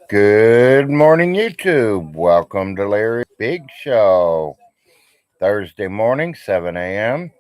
Good morning, YouTube. Welcome to Larry's Big Show. Thursday morning, 7 a.m.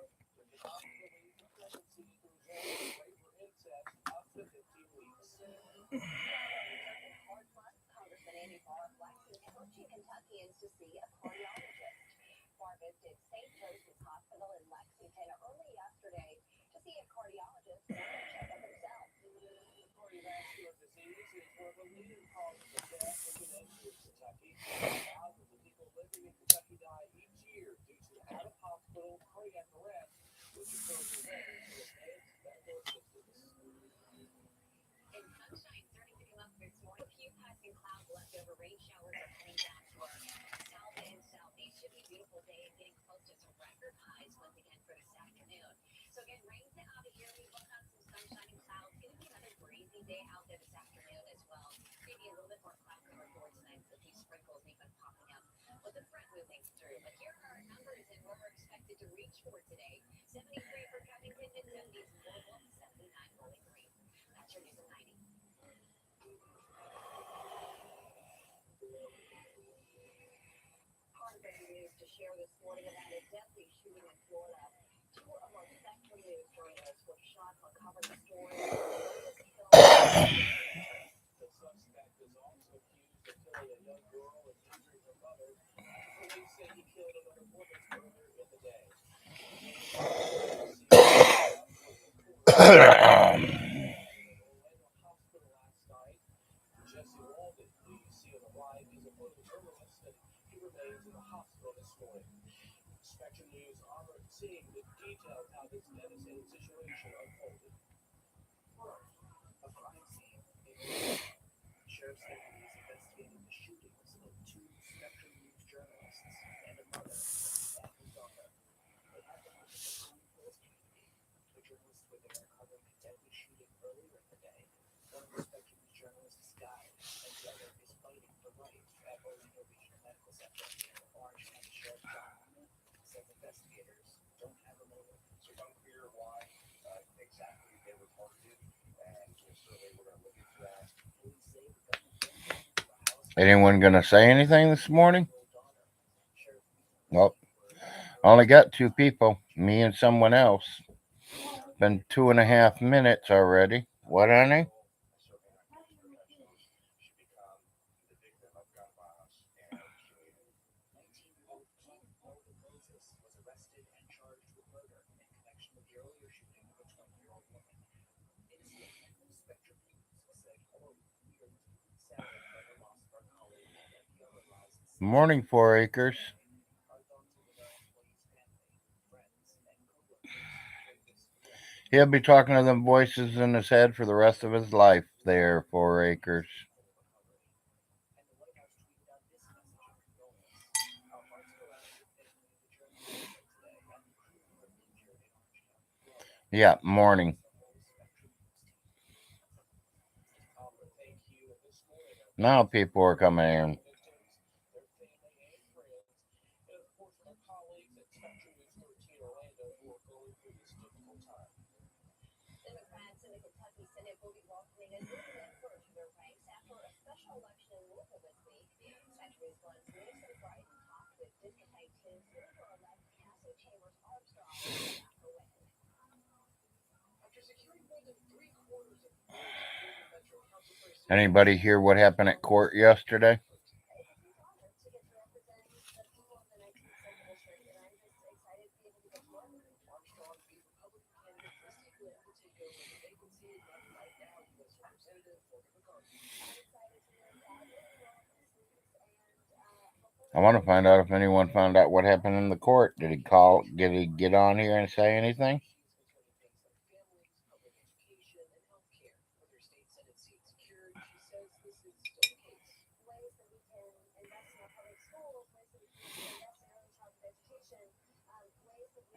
Anyone going to say anything this morning? Well, only got two people, me and someone else. Been 2.5 minutes already. What, honey? Morning, 4 acres. He'll be talking to them voices in his head for the rest of his life there, 4 acres. Yeah, morning. Now people are coming in. Anybody hear what happened at court yesterday? I want to find out if anyone found out what happened in the court. Did he call? Did he get on here and say anything?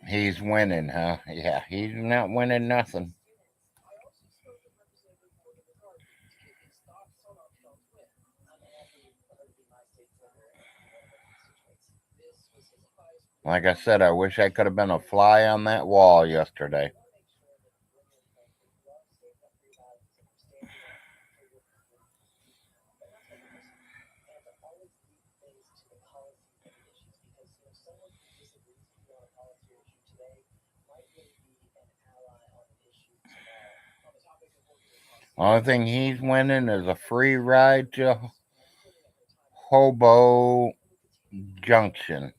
He's winning, huh? Yeah, he's not winning nothing. Like I said, I wish I could have been a fly on that wall yesterday. Only thing he's winning is a free ride to Hobo Junction.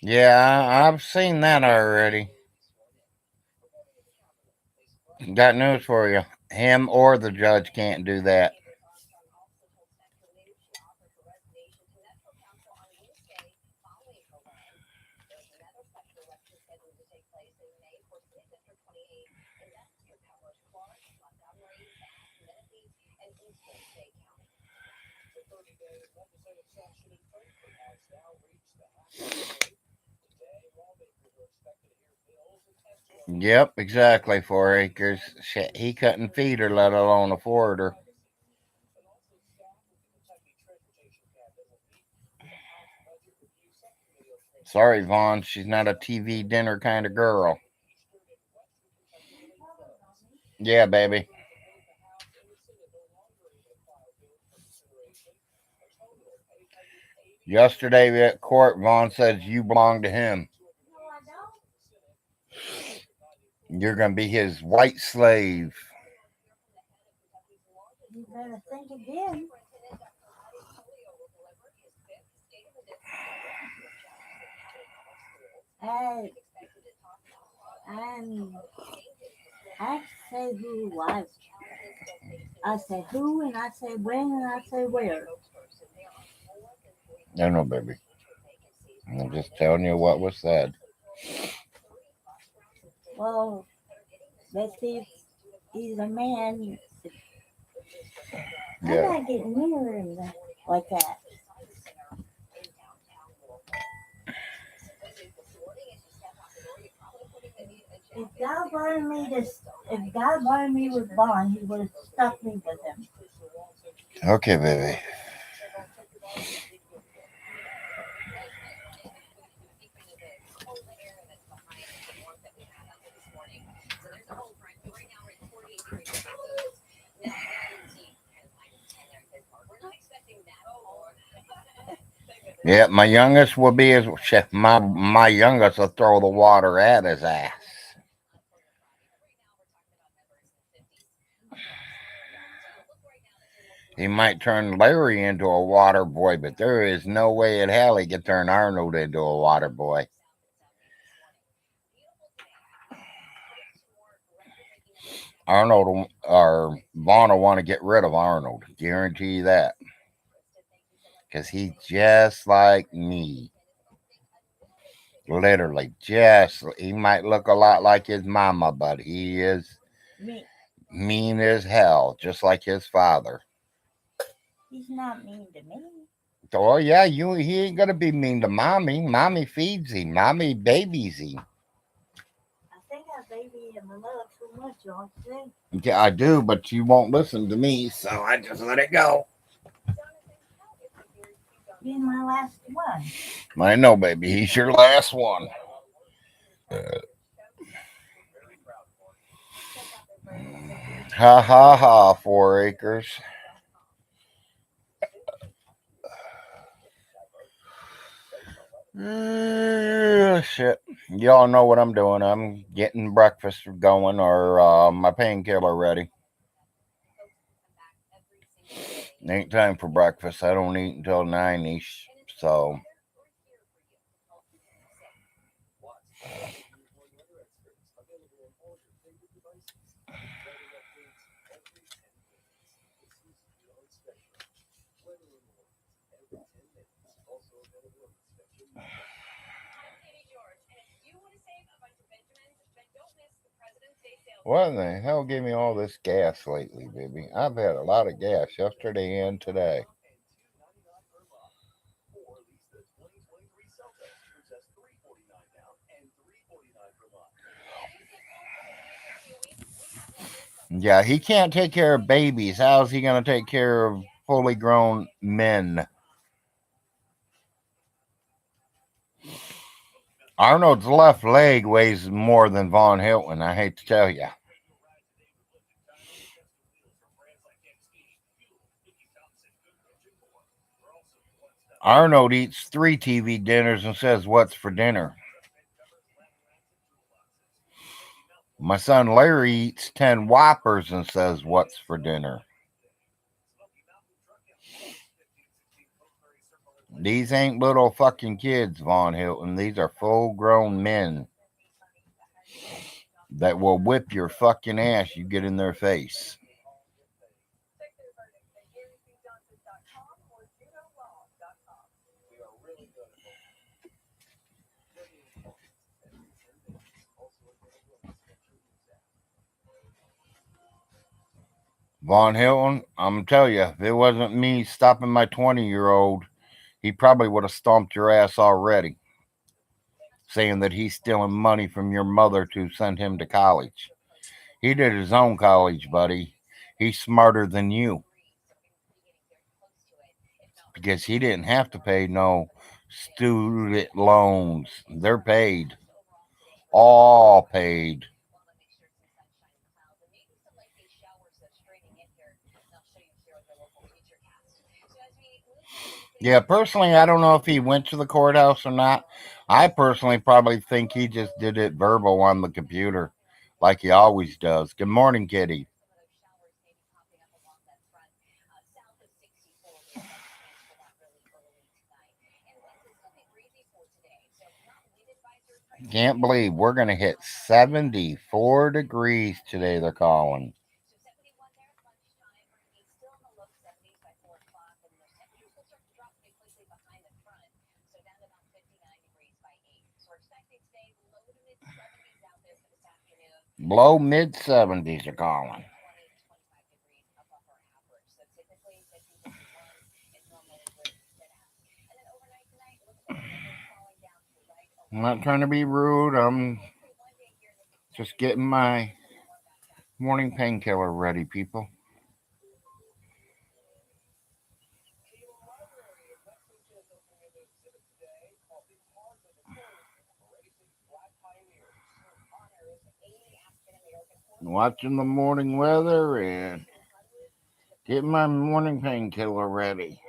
Yeah, I've seen that already. Got news for you. Him or the judge can't do that. Yep, exactly. 4 acres. Shit, he couldn't feed her, let alone afford her. Sorry, Vaughn. She's not a TV dinner kind of girl. Yeah, baby. Yesterday at court, Vaughn says you belong to him. You're going to be his white slave. You better think again. I say who it was. I say who, and I say when, and I say where. No, baby. I'm just telling you what was said. Well, let's see if he's a man. I'm not getting near him like that. If God wanted me with Bond, he would have stuck me with him. Okay, baby. Yeah, my youngest will be his. My youngest will throw the water at his ass. He might turn Larry into a water boy, but there is no way in hell he can turn Arnold into a water boy. Arnold or Vaughn will want to get rid of Arnold. Guarantee you that. Because he's just like me. Literally, he might look a lot like his mama, but he is mean as hell, just like his father. He's not mean to me. Oh yeah, he ain't gonna be mean to mommy. Mommy feeds him. Mommy babies him. I think I baby him a little too much, don't you? Yeah, I do, but you won't listen to me, so I just let it go. Being my last one. I know, baby. He's your last one. Ha ha ha, 4 acres. Shit. Y'all know what I'm doing. I'm getting breakfast going or my painkiller ready. Ain't time for breakfast. I don't eat until 9ish. So. What in the hell gave me all this gas lately, baby? I've had a lot of gas yesterday and today. Yeah, he can't take care of babies. How's he going to take care of fully grown men? Arnold's left leg weighs more than Von Hilton, I hate to tell you. Arnold eats 3 TV dinners and says, "What's for dinner?" My son Larry eats 10 Whoppers and says, "What's for dinner?" These ain't little fucking kids, Von Hilton. These are full grown men that will whip your fucking ass you get in their face. Von Hilton, I'm telling you, if it wasn't me stopping my 20-year-old, he probably would have stomped your ass already, saying that he's stealing money from your mother to send him to college. He did his own college, buddy. He's smarter than you because he didn't have to pay no student loans. They're paid. All paid. Yeah, personally, I don't know if he went to the courthouse or not. I personally probably think he just did it verbal on the computer, like he always does. Good morning, Kitty. Can't believe we're going to hit 74 degrees today, they're calling. Low mid 70s are calling. I'm not trying to be rude. I'm just getting my morning painkiller ready, people. Watching the morning weather and getting my morning painkiller ready.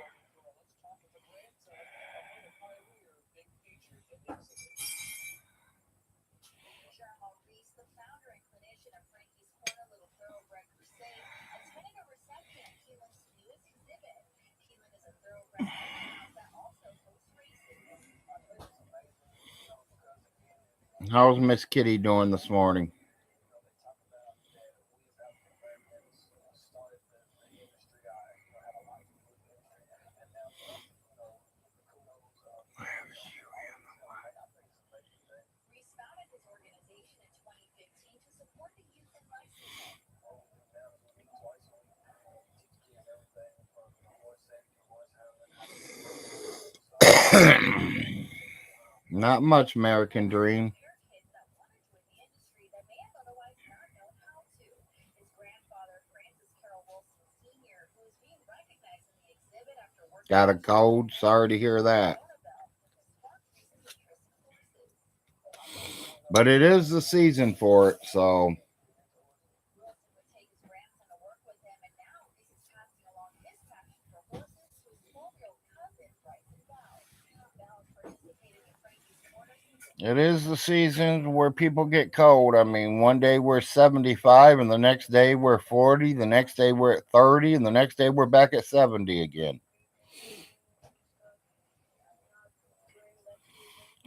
How's Miss Kitty doing this morning? Not much, American Dream. Got a cold? Sorry to hear that. But it is the season for it, so it is the season where people get cold. I mean, one day we're 75, and the next day we're 40, the next day we're at 30, and the next day we're back at 70 again.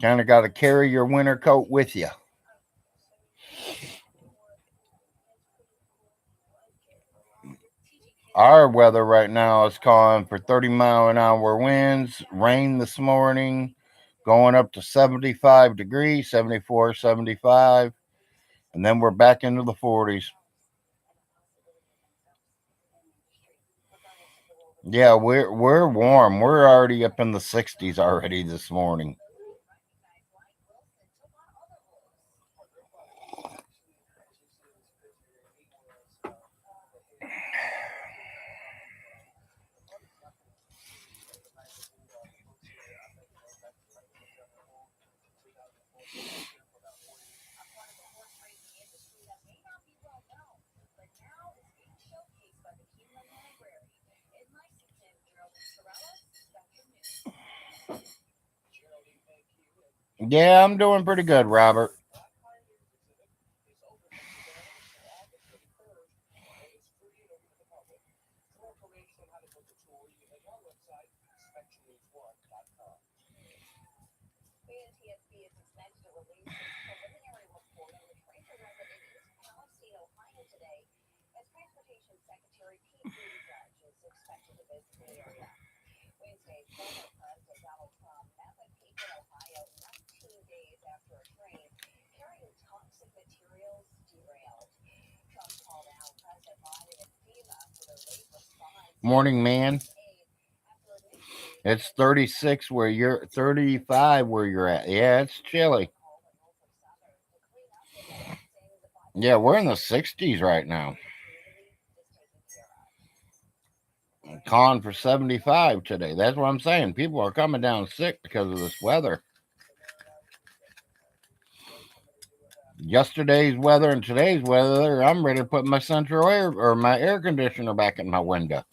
Kind of got to carry your winter coat with you. Our weather right now is calling for 30-mile-an-hour winds, rain this morning, going up to 75 degrees, 74, 75, and then we're back into the 40s. Yeah, we're warm. We're already up in the 60s already this morning. Yeah, I'm doing pretty good, Robert. Morning, man. It's 36 where you're 35 where you're at. Yeah, it's chilly. Yeah, we're in the 60s right now. Calling for 75 today. That's what I'm saying. People are coming down sick because of this weather. Yesterday's weather and today's weather, I'm ready to put my central air or my air conditioner back in my window.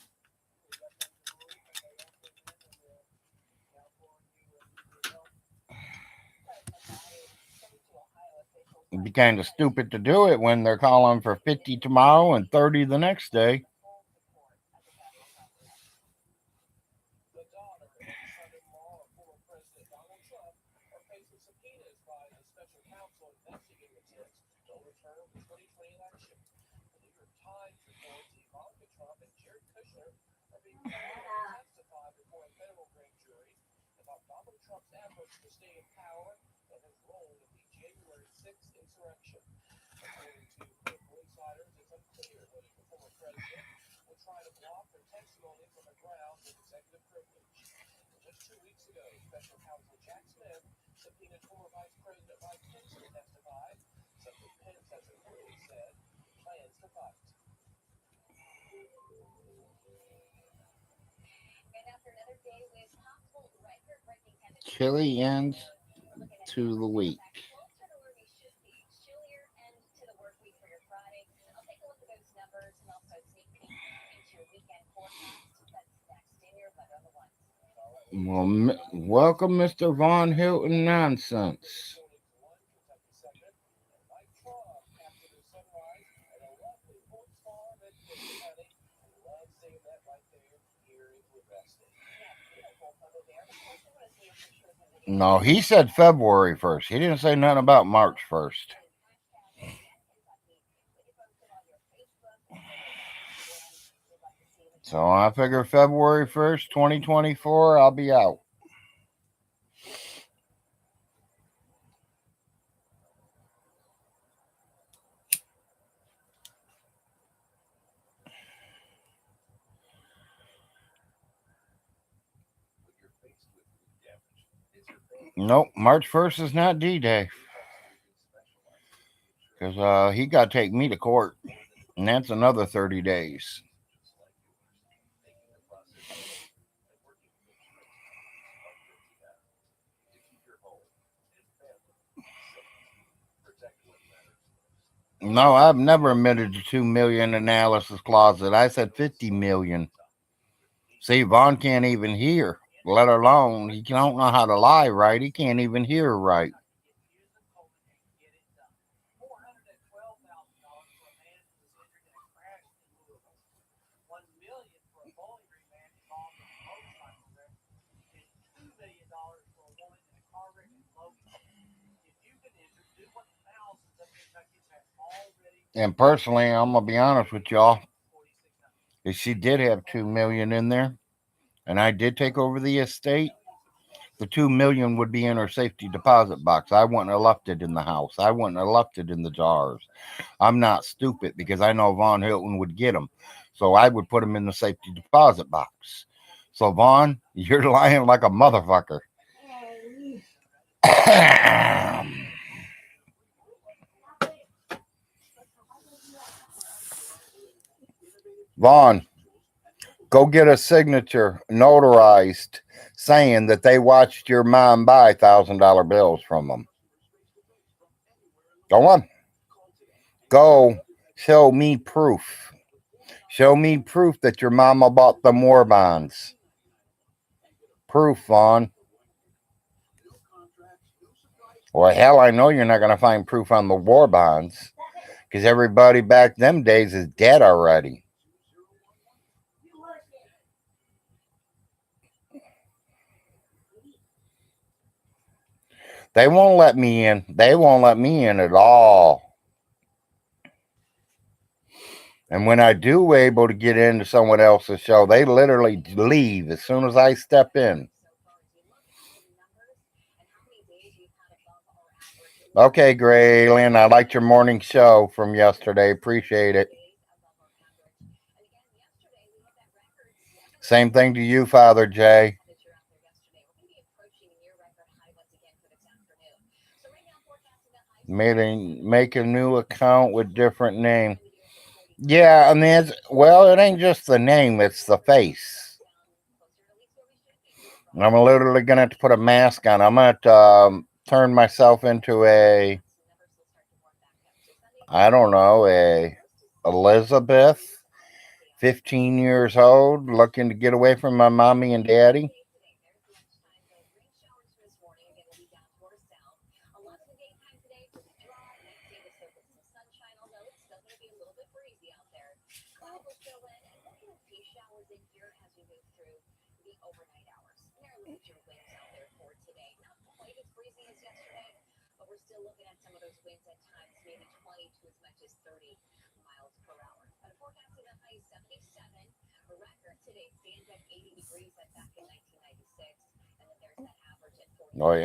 It'd be kind of stupid to do it when they're calling for 50 tomorrow and 30 the next day. Chilly ends to the week. Well, welcome, Mr. Von Hilton Nonsense. No, he said February 1st. He didn't say nothing about March 1st. So I figure February 1st, 2024, I'll be out. Nope, March 1st is not D-Day. Because he got to take me to court. And that's another 30 days. No, I've never admitted to 2 million analysis closet. I said 50 million. See, Vaughn can't even hear, let alone he don't know how to lie right. He can't even hear right. And personally, I'm gonna be honest with y'all. If she did have 2 million in there, and I did take over the estate, the 2 million would be in her safety deposit box. I wouldn't have left it in the house. I wouldn't have left it in the jars. I'm not stupid because I know Von Hilton would get them. So I would put them in the safety deposit box. So Vaughn, you're lying like a motherfucker. Vaughn, go get a signature notarized saying that they watched your mom buy $1,000 bills from them. Go on. Go. Show me proof. Show me proof that your mama bought the war bonds. Proof, Vaughn. Well, hell, I know you're not going to find proof on the war bonds because everybody back them days is dead already. They won't let me in. They won't let me in at all. And when I do able to get into someone else's show, they literally leave as soon as I step in. Okay, Graylin, I liked your morning show from yesterday. Appreciate it. Same thing to you, Father Jay. Make a new account with different name. Yeah, I mean, it ain't just the name; it's the face. I'm literally gonna have to put a mask on. I'm gonna turn myself into I don't know, a Elizabeth, 15 years old, looking to get away from my mommy and daddy.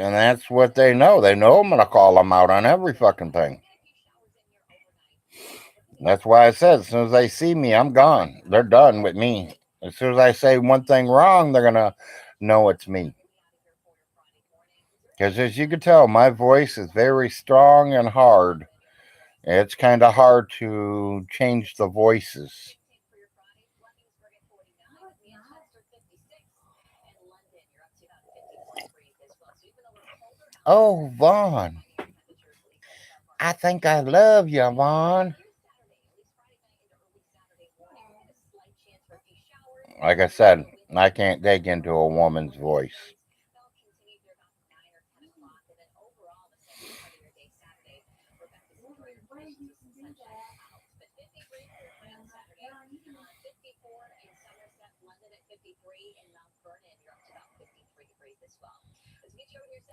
And that's what they know. They know I'm going to call them out on every fucking thing. That's why I said, as soon as they see me, I'm gone. They're done with me. As soon as I say one thing wrong, they're going to know it's me. Because as you can tell, my voice is very strong and hard. It's kind of hard to change the voices. Oh, Vaughn. I think I love you, Vaughn. Like I said, I can't dig into a woman's voice.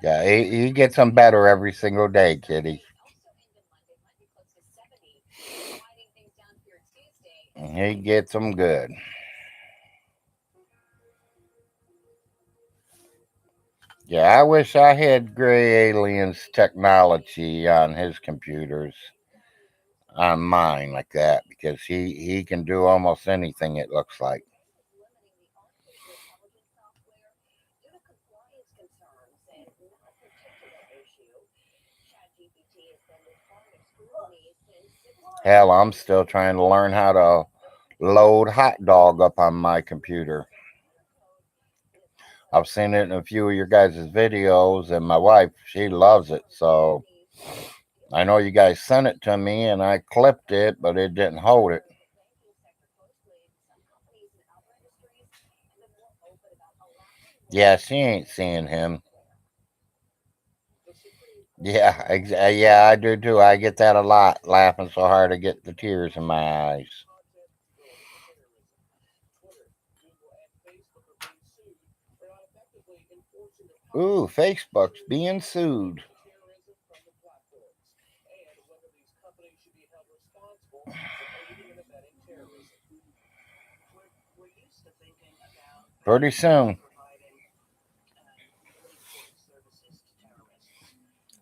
Yeah, he gets them better every single day, kitty. He gets them good. Yeah, I wish I had Gray Alien's technology on his computers, on mine like that, because he can do almost anything, it looks like. Hell, I'm still trying to learn how to load hot dog up on my computer. I've seen it in a few of your guys' videos, and my wife, she loves it. So I know you guys sent it to me, and I clipped it, but it didn't hold it. Yeah, she ain't seeing him. Yeah, yeah, I do too. I get that a lot, laughing so hard I get the tears in my eyes. Ooh, Facebook's being sued. Pretty soon.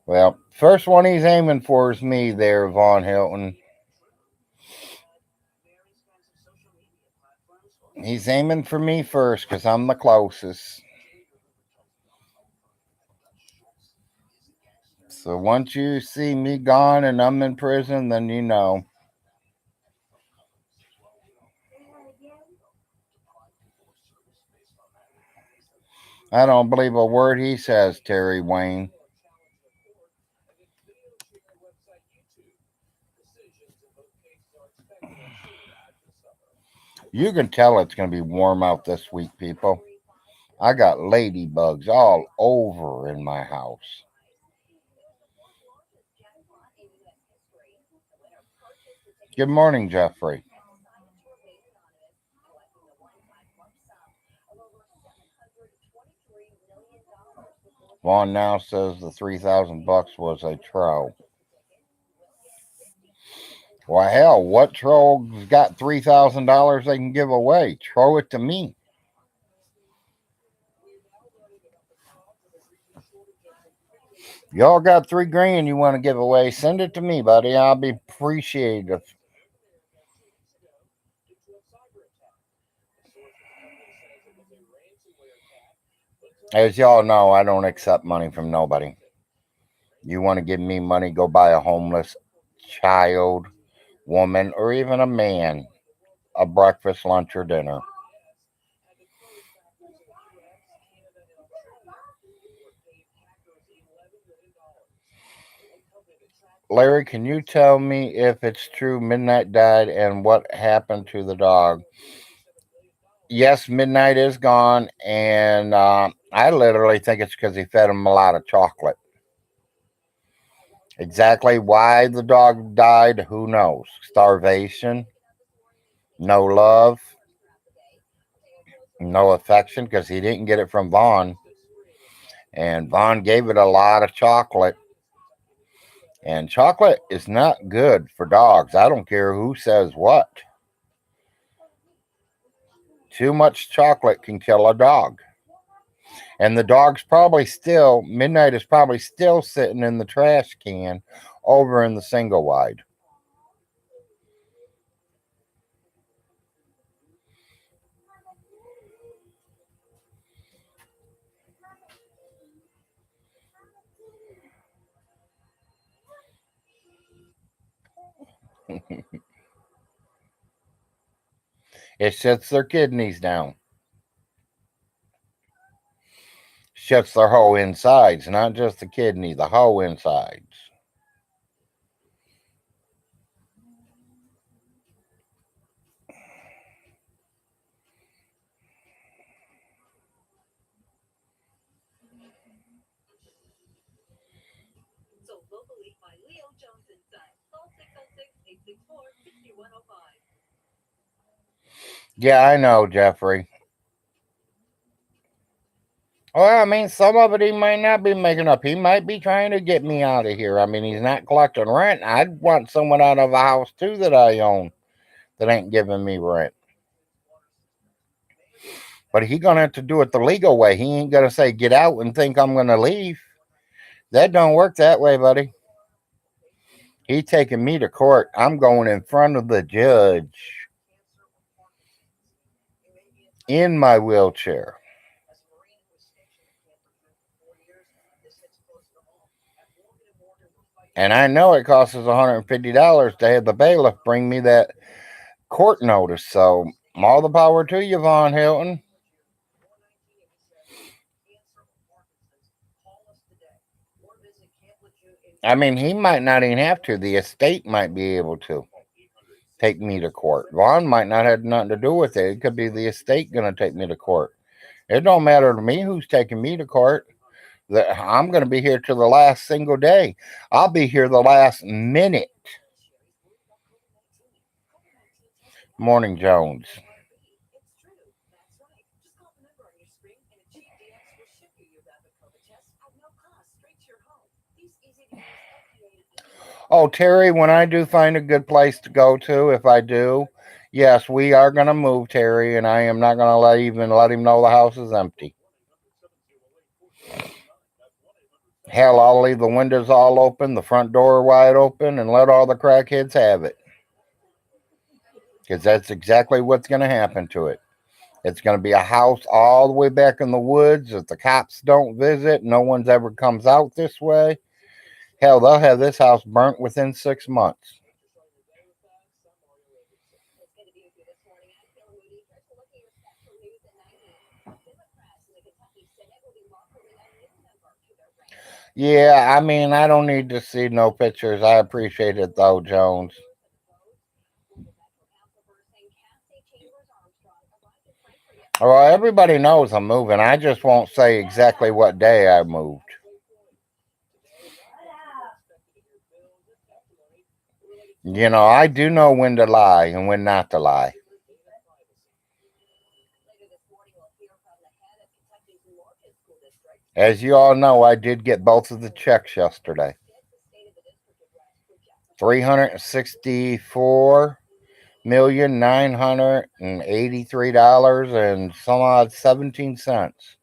Well, first one he's aiming for is me there, Von Hilton. He's aiming for me first because I'm the closest. So once you see me gone and I'm in prison, then you know. I don't believe a word he says, Terry Wayne. You can tell it's going to be warm out this week, people. I got ladybugs all over in my house. Good morning, Jeffrey. Vaughn now says the $3,000 was a troll. Well, hell, what troll's got $3,000 they can give away? Throw it to me. Y'all got $3 grand you want to give away? Send it to me, buddy. I'll be appreciative. As y'all know, I don't accept money from nobody. You want to give me money, go buy a homeless child, woman, or even a man a breakfast, lunch, or dinner. Larry, can you tell me if it's true Midnight died and what happened to the dog? Yes, Midnight is gone, and I literally think it's because he fed him a lot of chocolate. Exactly why the dog died, who knows? Starvation, no love, no affection, because he didn't get it from Vaughn. And Vaughn gave it a lot of chocolate. And chocolate is not good for dogs. I don't care who says what. Too much chocolate can kill a dog. And the dog's probably still, Midnight is probably still sitting in the trash can over in the single wide. It shuts their kidneys down, shuts their whole insides, not just the kidney, the whole insides. Yeah, I know, Jeffrey. Well, I mean, some of it he might not be making up. He might be trying to get me out of here. I mean, he's not collecting rent. I'd want someone out of a house too that I own that ain't giving me rent. But he gonna have to do it the legal way. He ain't gonna say get out and think I'm gonna leave. That don't work that way, buddy. He taking me to court. I'm going in front of the judge in my wheelchair. And I know it costs us $150 to have the bailiff bring me that court notice. So all the power to you, Von Hilton. I mean, he might not even have to. The estate might be able to take me to court. Vaughn might not have nothing to do with it. It could be the estate going to take me to court. It don't matter to me who's taking me to court. I'm going to be here till the last single day. I'll be here the last minute. Morning, Jones. Oh, Terry, when I do find a good place to go to, if I do, yes, we are going to move, Terry, and I am not going to let him know the house is empty. Hell, I'll leave the windows all open, the front door wide open, and let all the crackheads have it. Because that's exactly what's going to happen to it. It's going to be a house all the way back in the woods. If the cops don't visit, no one's ever comes out this way. Hell, they'll have this house burnt within 6 months. Yeah, I mean, I don't need to see no pictures. I appreciate it though, Jones. Well, everybody knows I'm moving. I just won't say exactly what day I moved. You know, I do know when to lie and when not to lie. As you all know, I did get both of the checks yesterday. $364,983 and some odd 17 cents.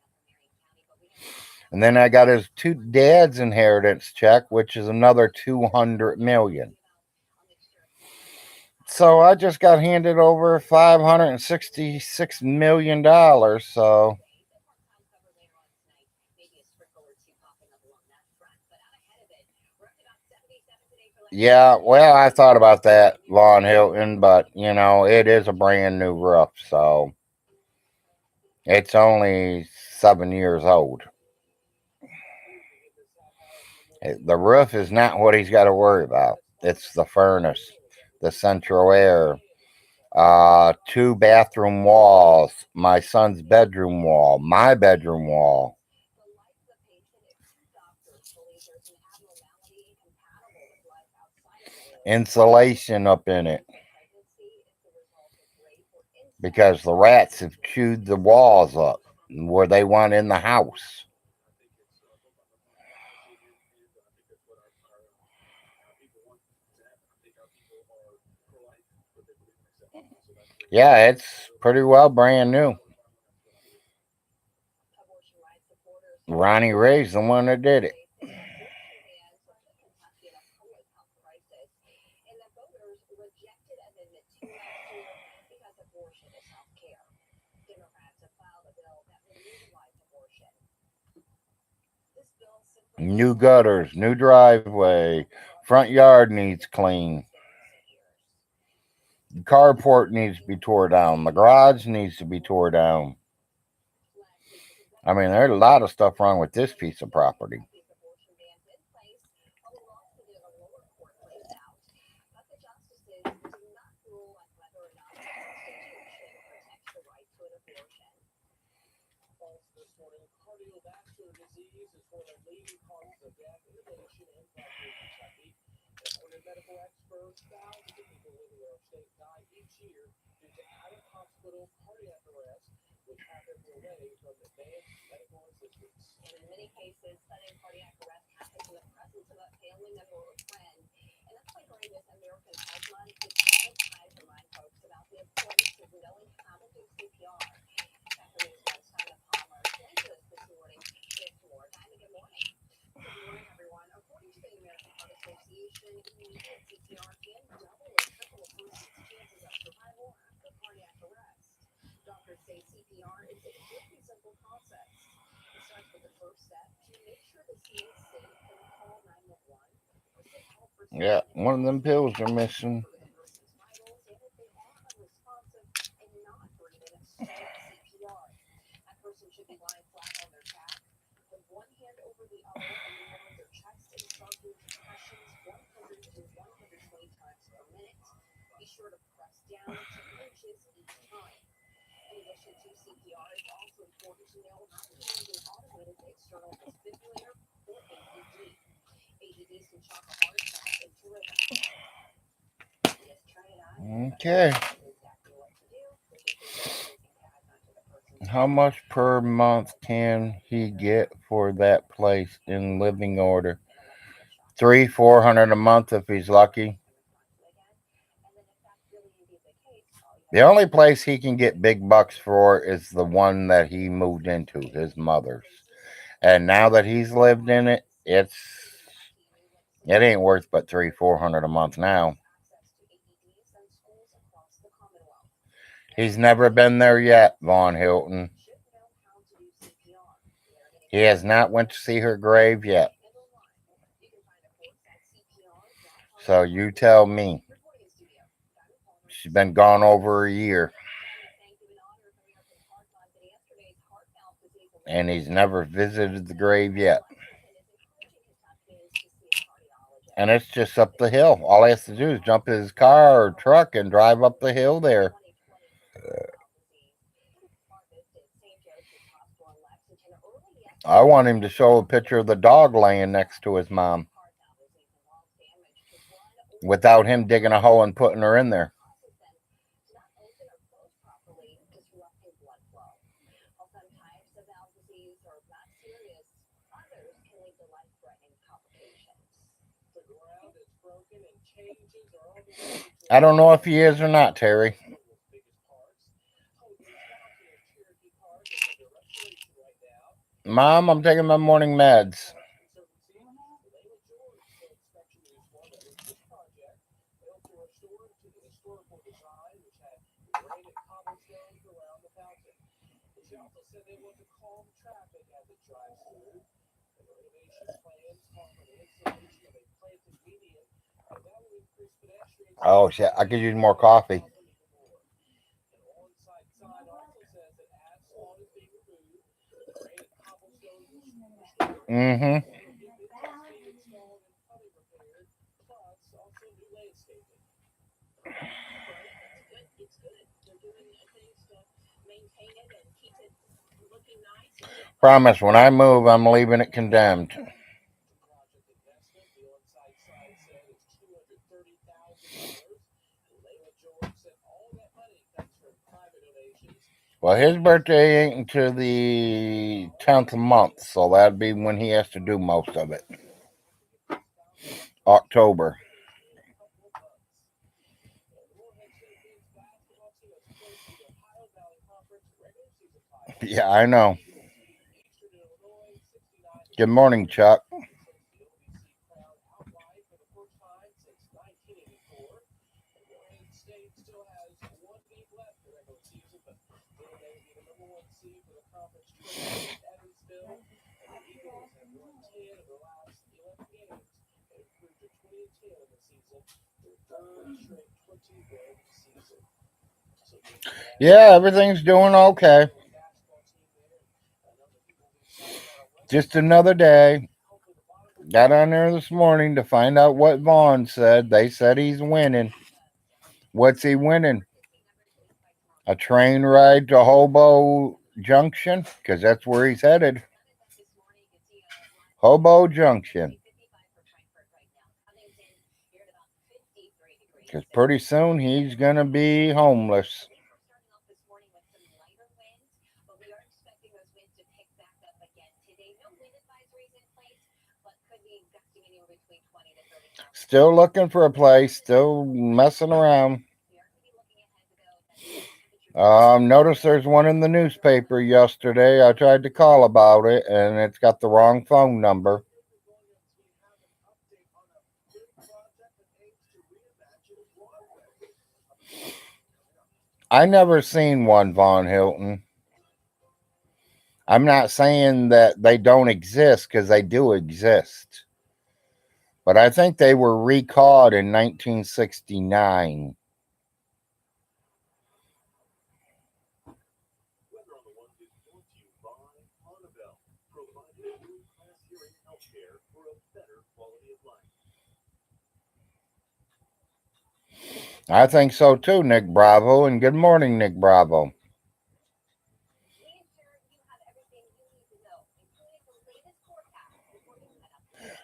And then I got his two dad's inheritance check, which is another 200 million. So I just got handed over $566 million. So yeah, well, I thought about that, Von Hilton, but you know, it is a brand new roof, so it's only 7 years old. The roof is not what he's got to worry about. It's the furnace, the central air, two bathroom walls, my son's bedroom wall, my bedroom wall, insulation up in it because the rats have chewed the walls up where they want in the house. Yeah, it's pretty well brand new. Ronnie Ray's the one that did it. New gutters, new driveway, front yard needs clean, the carport needs to be tore down, the garage needs to be tore down. I mean, there's a lot of stuff wrong with this piece of property. Yeah, one of them pills are missing. Okay. How much per month can he get for that place in living order? 300-400 a month if he's lucky. The only place he can get big bucks for is the one that he moved into, his mother's. And now that he's lived in it, it ain't worth but 300-400 a month now. He's never been there yet, Von Hilton. He has not went to see her grave yet. So you tell me. She's been gone over a year. And he's never visited the grave yet. And it's just up the hill. All he has to do is jump in his car or truck and drive up the hill there. I want him to show a picture of the dog laying next to his mom without him digging a hole and putting her in there. I don't know if he is or not, Terry. Mom, I'm taking my morning meds. Oh shit! I could use more coffee. Mm-hmm. Promise, when I move, I'm leaving it condemned. Well, his birthday ain't until the 10th month, so that'd be when he has to do most of it. October. Yeah, I know. Good morning, Chuck. Yeah, everything's doing okay. Just another day. Got on there this morning to find out what Vaughn said. They said he's winning. What's he winning? A train ride to Hobo Junction? Because that's where he's headed. Hobo Junction. Because pretty soon he's going to be homeless. Still looking for a place, still messing around. Notice there's one in the newspaper yesterday. I tried to call about it, and it's got the wrong phone number. I never seen one, Von Hilton. I'm not saying that they don't exist, because they do exist. But I think they were recalled in 1969. I think so too, Nick Bravo. And good morning, Nick Bravo.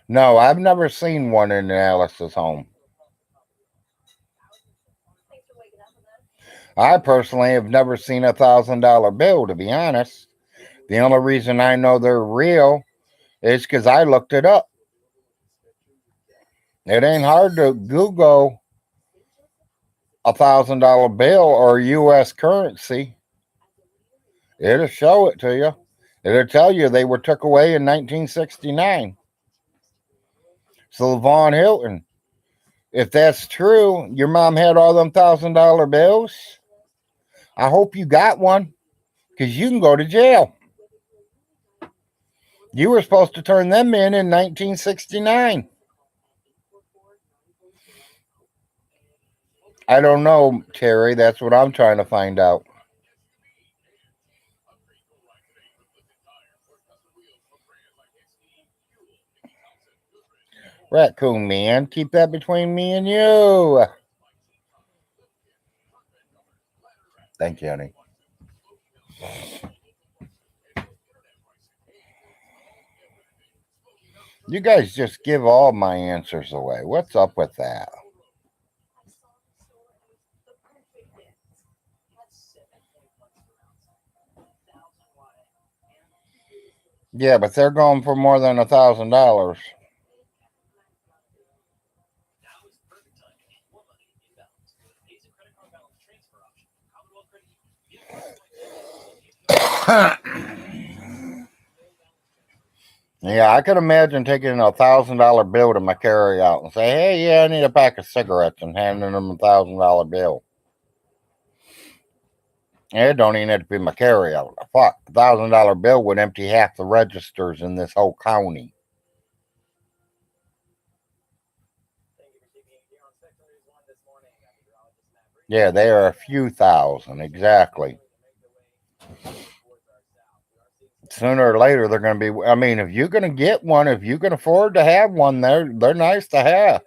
No, I've never seen one in Alice's home. I personally have never seen $1,000 bill, to be honest. The only reason I know they're real is because I looked it up. It ain't hard to Google $1,000 bill or U.S. currency. It'll show it to you. It'll tell you they were took away in 1969. So Von Hilton, if that's true, your mom had all them $1,000 bills. I hope you got one, because you can go to jail. You were supposed to turn them in 1969. I don't know, Terry. That's what I'm trying to find out. Raccoon man, keep that between me and you. Thank you, honey. You guys just give all my answers away. What's up with that? Yeah, but they're going for more than $1,000. Yeah, I could imagine taking a $1,000 bill to my carry out and say, "Hey, yeah, I need a pack of cigarettes," and handing them $1,000 bill. It don't even have to be my carry out. Fuck, $1,000 bill would empty half the registers in this whole county. Yeah, they are a few thousand exactly. Sooner or later, they're going to be. I mean, if you're going to get one, if you can afford to have one, they're nice to have.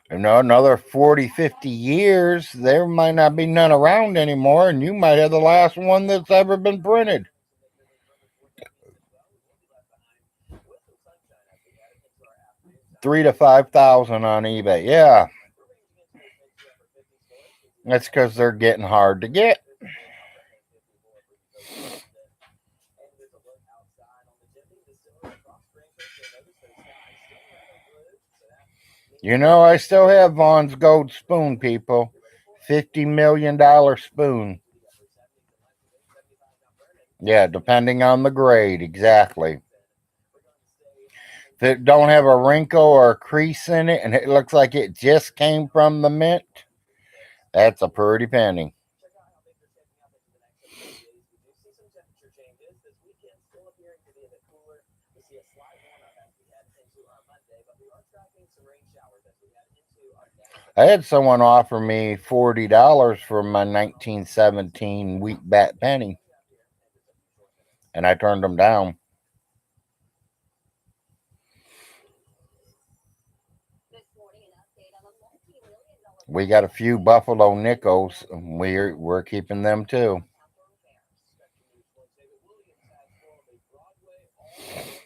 You know, another 40, 50 years, there might not be none around anymore, and you might have the last one that's ever been printed. 3 to 5 thousand on eBay. Yeah, that's because they're getting hard to get. You know, I still have Vaughn's gold spoon, people. $50 million spoon. Yeah, depending on the grade, exactly. If it don't have a wrinkle or a crease in it and it looks like it just came from the mint, that's a pretty penny. I had someone offer me $40 for my 1917 wheat bat penny, and I turned them down. We got a few Buffalo nickels. We're keeping them too.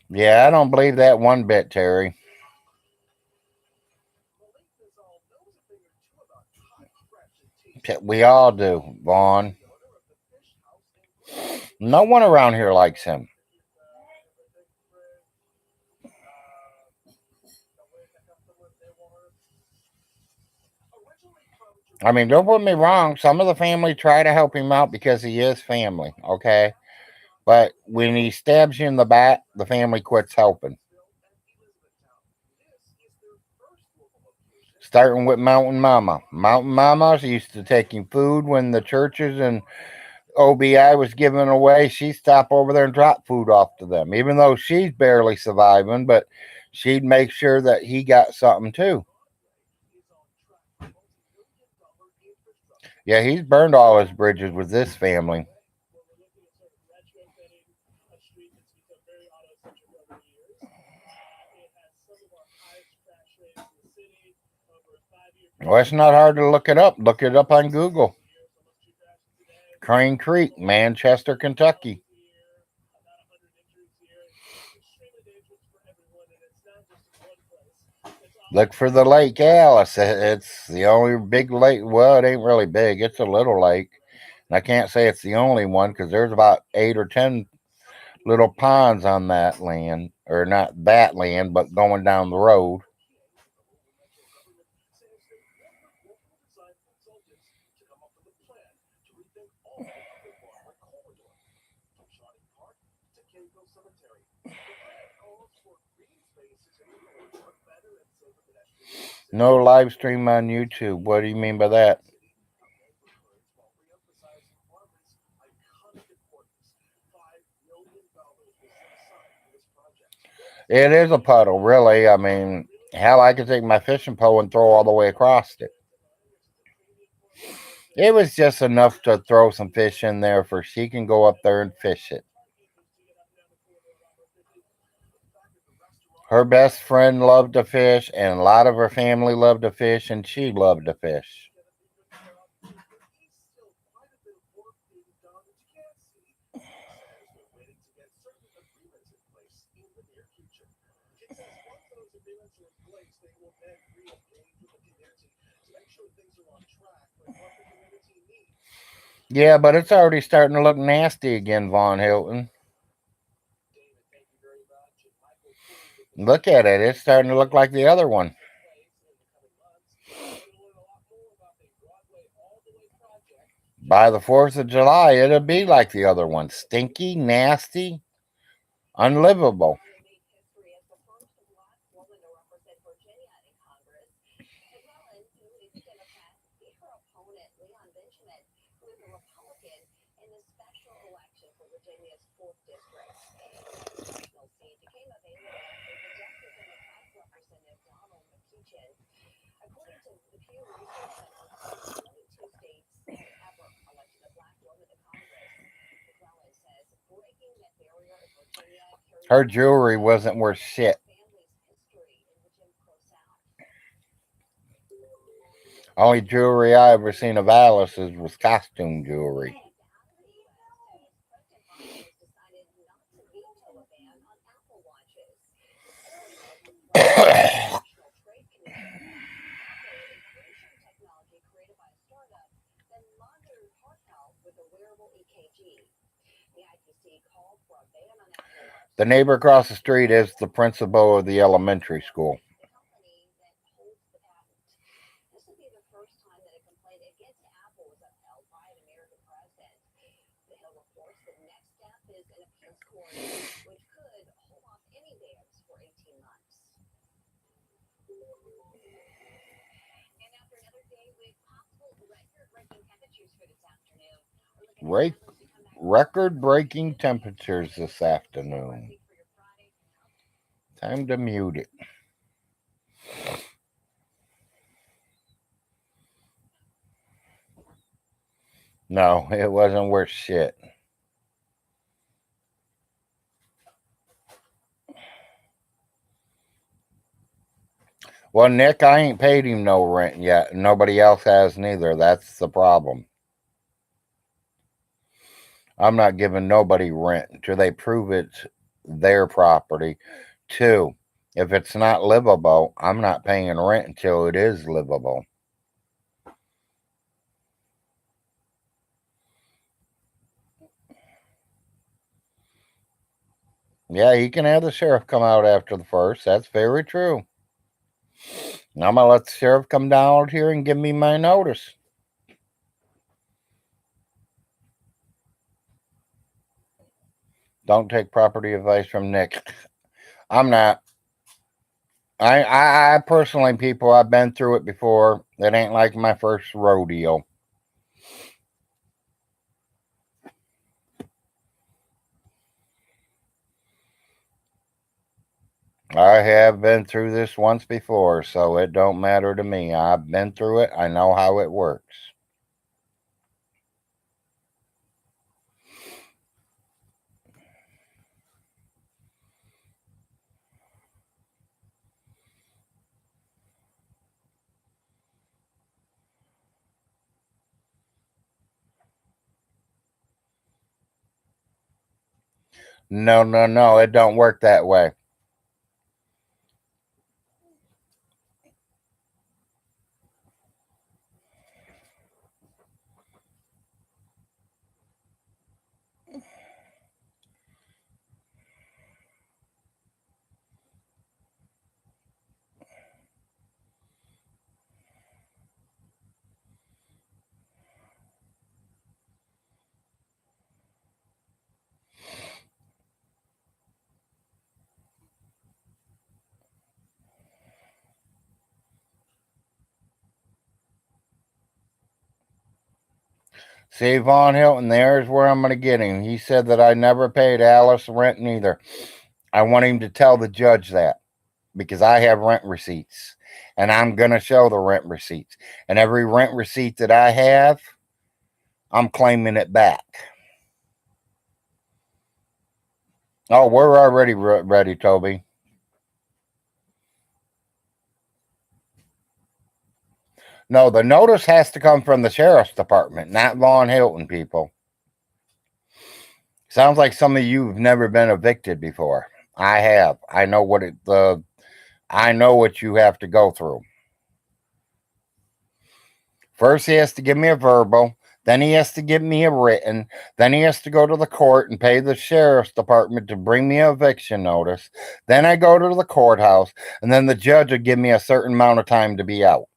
Yeah, I don't believe that one bit, Terry. We all do, Vaughn. No one around here likes him. I mean, don't put me wrong. Some of the family try to help him out because he is family, okay? But when he stabs you in the back, the family quits helping. Starting with Mountain Mama. Mountain Mama used to take him food when the churches and OBI was giving away. She'd stop over there and drop food off to them, even though she's barely surviving, but she'd make sure that he got something too. Yeah, he's burned all his bridges with this family. Well, it's not hard to look it up. Look it up on Google. Crane Creek, Manchester, Kentucky. Look for the Lake Alice. It's the only big lake. Well, it ain't really big. It's a little lake. And I can't say it's the only one because there's about 8 or 10 little ponds on that land, or not that land, but going down the road. No live stream on YouTube. What do you mean by that? It is a puddle, really. I mean, hell, I could take my fishing pole and throw all the way across it. It was just enough to throw some fish in there for she can go up there and fish it. Her best friend loved to fish, and a lot of her family loved to fish, and she loved to fish. Yeah, but it's already starting to look nasty again, Von Hilton. Look at it. It's starting to look like the other one. By the 4th of July, it'll be like the other one. Stinky, nasty, unlivable. Her jewelry wasn't worth shit. Only jewelry I ever seen of Alice's was costume jewelry. The neighbor across the street is the principal of the elementary school. Record-breaking temperatures this afternoon. Time to mute it. No, it wasn't worth shit. Well, Nick, I ain't paid him no rent yet. Nobody else has neither. That's the problem. I'm not giving nobody rent until they prove it's their property. 2, if it's not livable, I'm not paying rent until it is livable. Yeah, he can have the sheriff come out after the 1st. That's very true. I'm going to let the sheriff come down out here and give me my notice. Don't take property advice from Nick. I'm not. I personally, people, I've been through it before. It ain't like my first rodeo. I have been through this once before, so it don't matter to me. I've been through it. I know how it works. No. It don't work that way. See, Von Hilton, there's where I'm going to get him. He said that I never paid Alice rent neither. I want him to tell the judge that because I have rent receipts and I'm going to show the rent receipts. And every rent receipt that I have, I'm claiming it back. Oh, we're already ready, Toby. No, the notice has to come from the sheriff's department, not Von Hilton, people. Sounds like some of you have never been evicted before. I have. I know what I know what you have to go through. First, he has to give me a verbal. Then he has to give me a written. Then he has to go to the court and pay the sheriff's department to bring me an eviction notice. Then I go to the courthouse, and then the judge will give me a certain amount of time to be out.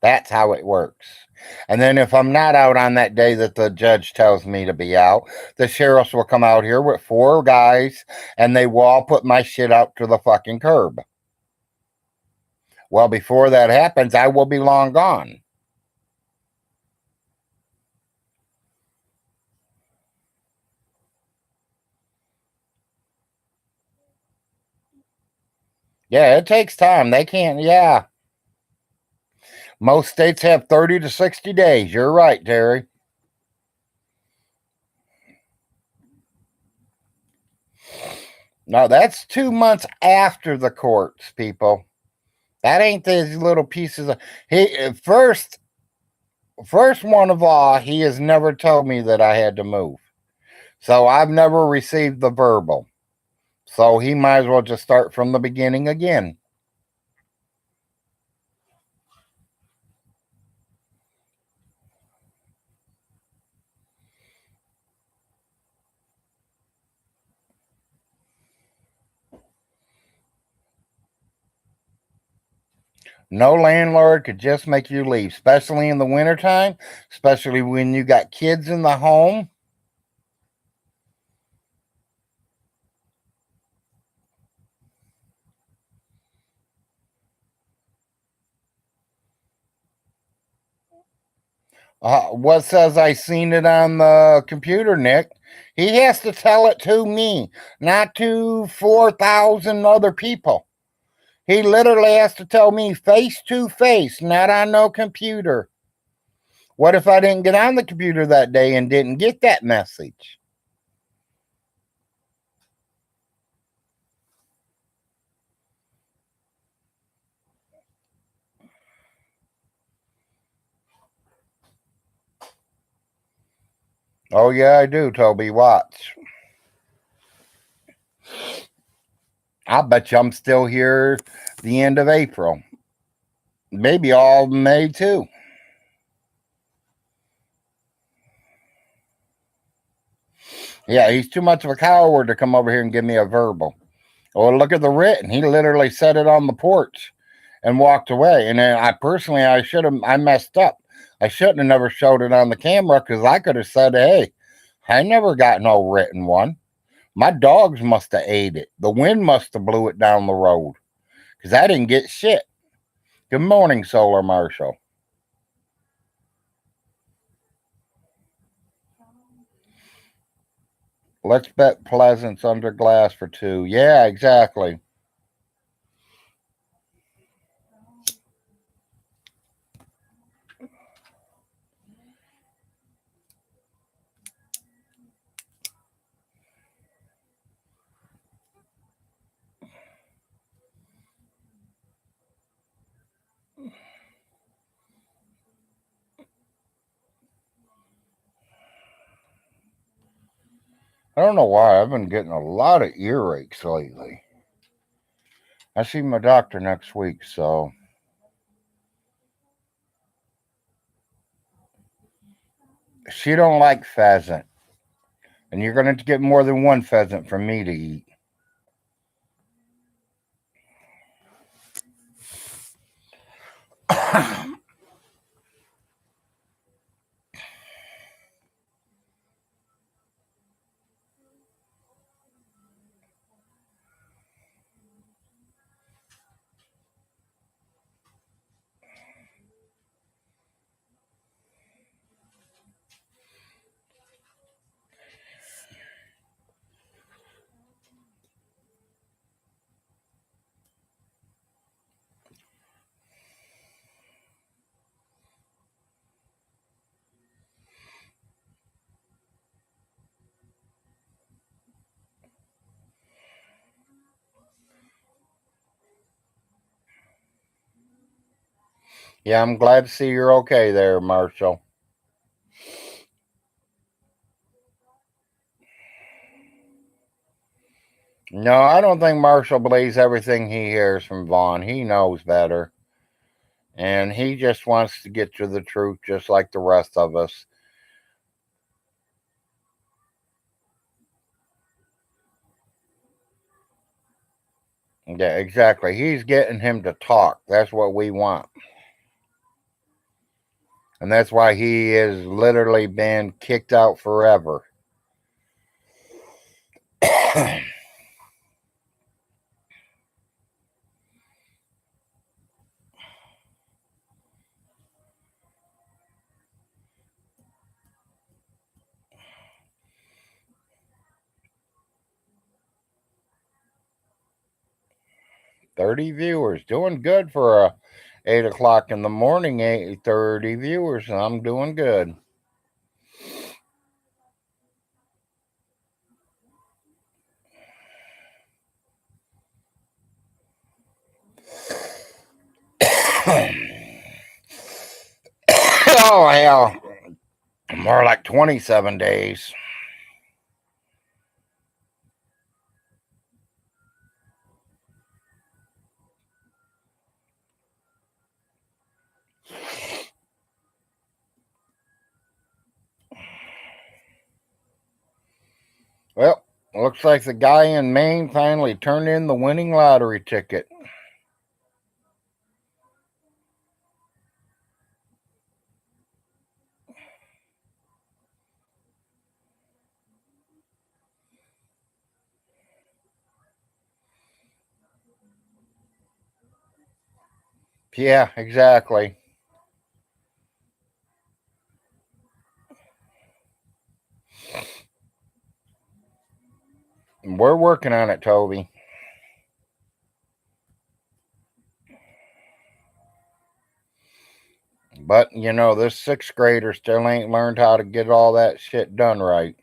That's how it works. And then if I'm not out on that day that the judge tells me to be out, the sheriffs will come out here with 4 guys, and they will all put my shit out to the fucking curb. Well, before that happens, I will be long gone. Yeah, it takes time. They can't, yeah. Most states have 30 to 60 days. You're right, Terry. No, that's 2 months after the courts, people. That ain't these little pieces of first one of all, he has never told me that I had to move. So I've never received the verbal. So he might as well just start from the beginning again. No landlord could just make you leave, especially in the wintertime, especially when you got kids in the home. What says I seen it on the computer, Nick? He has to tell it to me, not to 4,000 other people. He literally has to tell me face to face, not on no computer. What if I didn't get on the computer that day and didn't get that message? Oh, yeah, I do, Toby. Watch. I bet you I'm still here the end of April. Maybe all May, too. Yeah, he's too much of a coward to come over here and give me a verbal. Well, look at the written. He literally set it on the porch and walked away. And then I messed up. I shouldn't have never showed it on the camera because I could have said, hey, I never got no written one. My dogs must have ate it. The wind must have blew it down the road because I didn't get shit. Good morning, Solar Marshall. Let's bet Pleasance under glass for 2. Yeah, exactly. I don't know why. I've been getting a lot of earaches lately. I see my doctor next week, so she don't like pheasant. And you're going to get more than one pheasant from me to eat. I Yeah, I'm glad to see you're okay there, Marshall. No, I don't think Marshall believes everything he hears from Vaughn. He knows better. And he just wants to get to the truth just like the rest of us. Yeah, exactly. He's getting him to talk. That's what we want. And that's why he has literally been kicked out forever. 30 viewers. Doing good for a 8 o'clock in the morning, 30 viewers. I'm doing good. Oh, hell. More like 27 days. Well, looks like the guy in Maine finally turned in the winning lottery ticket. Yeah, exactly. We're working on it, Toby. But, this sixth grader still ain't learned how to get all that shit done right.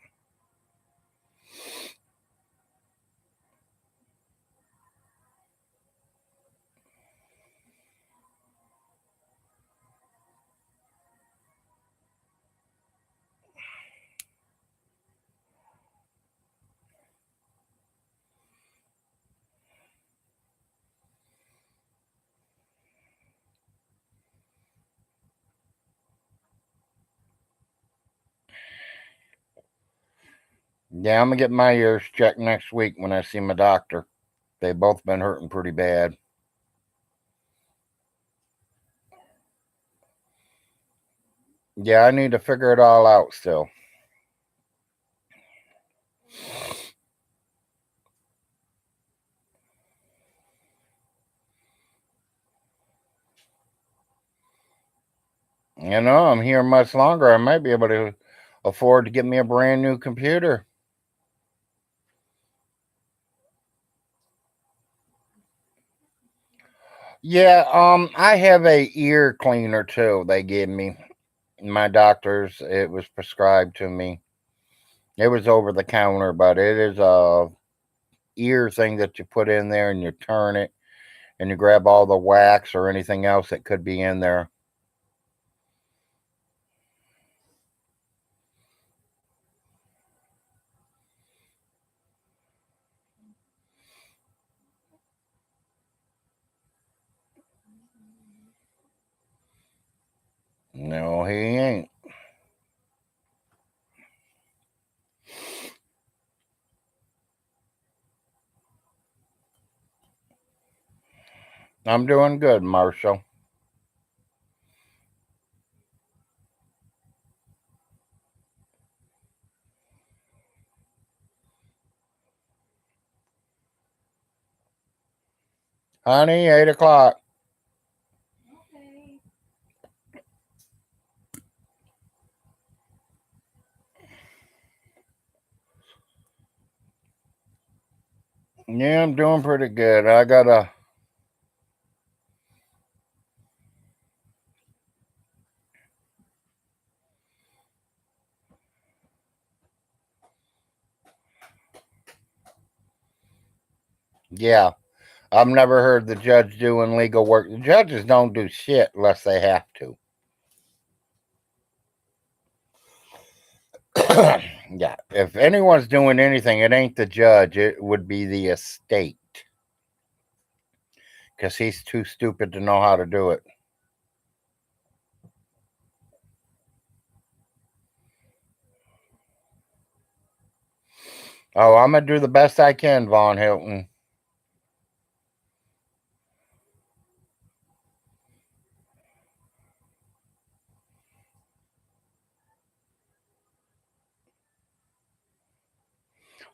Yeah, I'm going to get my ears checked next week when I see my doctor. They've both been hurting pretty bad. Yeah, I need to figure it all out still. I'm here much longer. I might be able to afford to get me a brand new computer. Yeah, I have a ear cleaner too. They gave me my doctor's. It was prescribed to me. It was over the counter, but it is a ear thing that you put in there and you turn it and you grab all the wax or anything else that could be in there. No, he ain't. I'm doing good, Marshall. Honey, 8 o'clock. Okay. Yeah, I'm doing pretty good. I got a. Yeah, I've never heard the judge doing legal work. The judges don't do shit unless they have to. Yeah, if anyone's doing anything, it ain't the judge. It would be the estate. Because he's too stupid to know how to do it. Oh, I'm going to do the best I can, Von Hilton.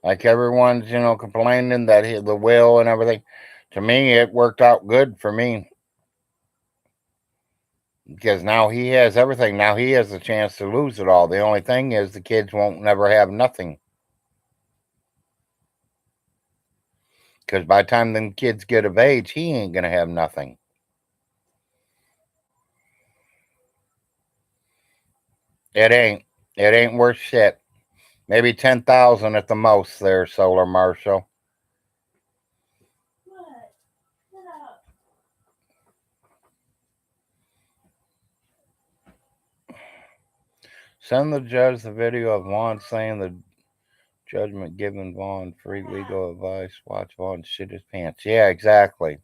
Like everyone's, complaining that the will and everything. To me, it worked out good for me. Because now he has everything. Now he has a chance to lose it all. The only thing is the kids won't never have nothing. Because by the time them kids get of age, he ain't going to have nothing. It ain't. It ain't worth shit. Maybe 10,000 at the most there, Solar Marshal. What? Get up. Send the judge the video of Vaughn saying the judgment giving Vaughn free legal advice. Watch Vaughn shit his pants. Yeah, exactly.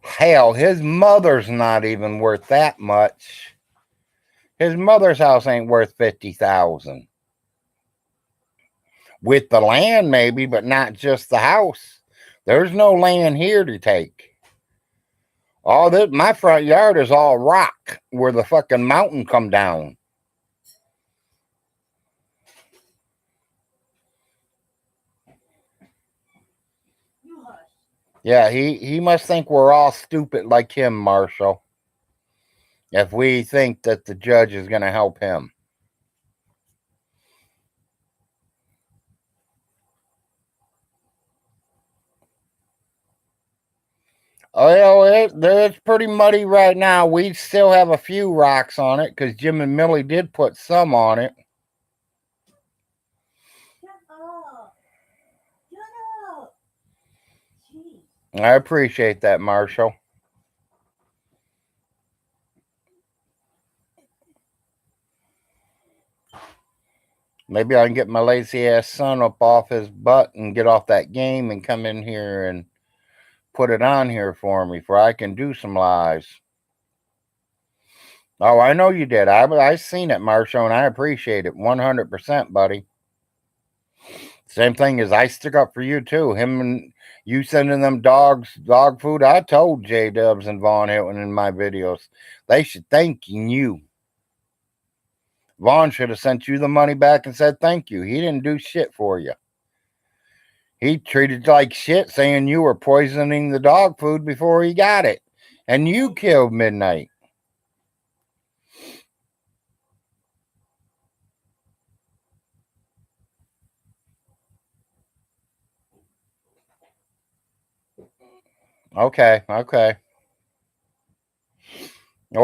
Hell, his mother's not even worth that much. His mother's house ain't worth 50,000. With the land, maybe, but not just the house. There's no land here to take. All this, my front yard is all rock where the fucking mountain come down. You hush. Yeah, he must think we're all stupid like him, Marshall. If we think that the judge is going to help him. Oh, it's pretty muddy right now. We still have a few rocks on it because Jim and Millie did put some on it. Shut up. Shut up. Jeez. I appreciate that, Marshall. Maybe I can get my lazy ass son up off his butt and get off that game and come in here and put it on here for me, for I can do some lives. Oh, I know you did. I seen it, Marshall, and I appreciate it 100%, buddy. Same thing as I stick up for you too. Him and you sending them dog food. I told J Dubs and Von Hilton in my videos they should thank you. Vaughn should have sent you the money back and said thank you. He didn't do shit for you. He treated like shit, saying you were poisoning the dog food before he got it, and you killed Midnight. Okay. Oh,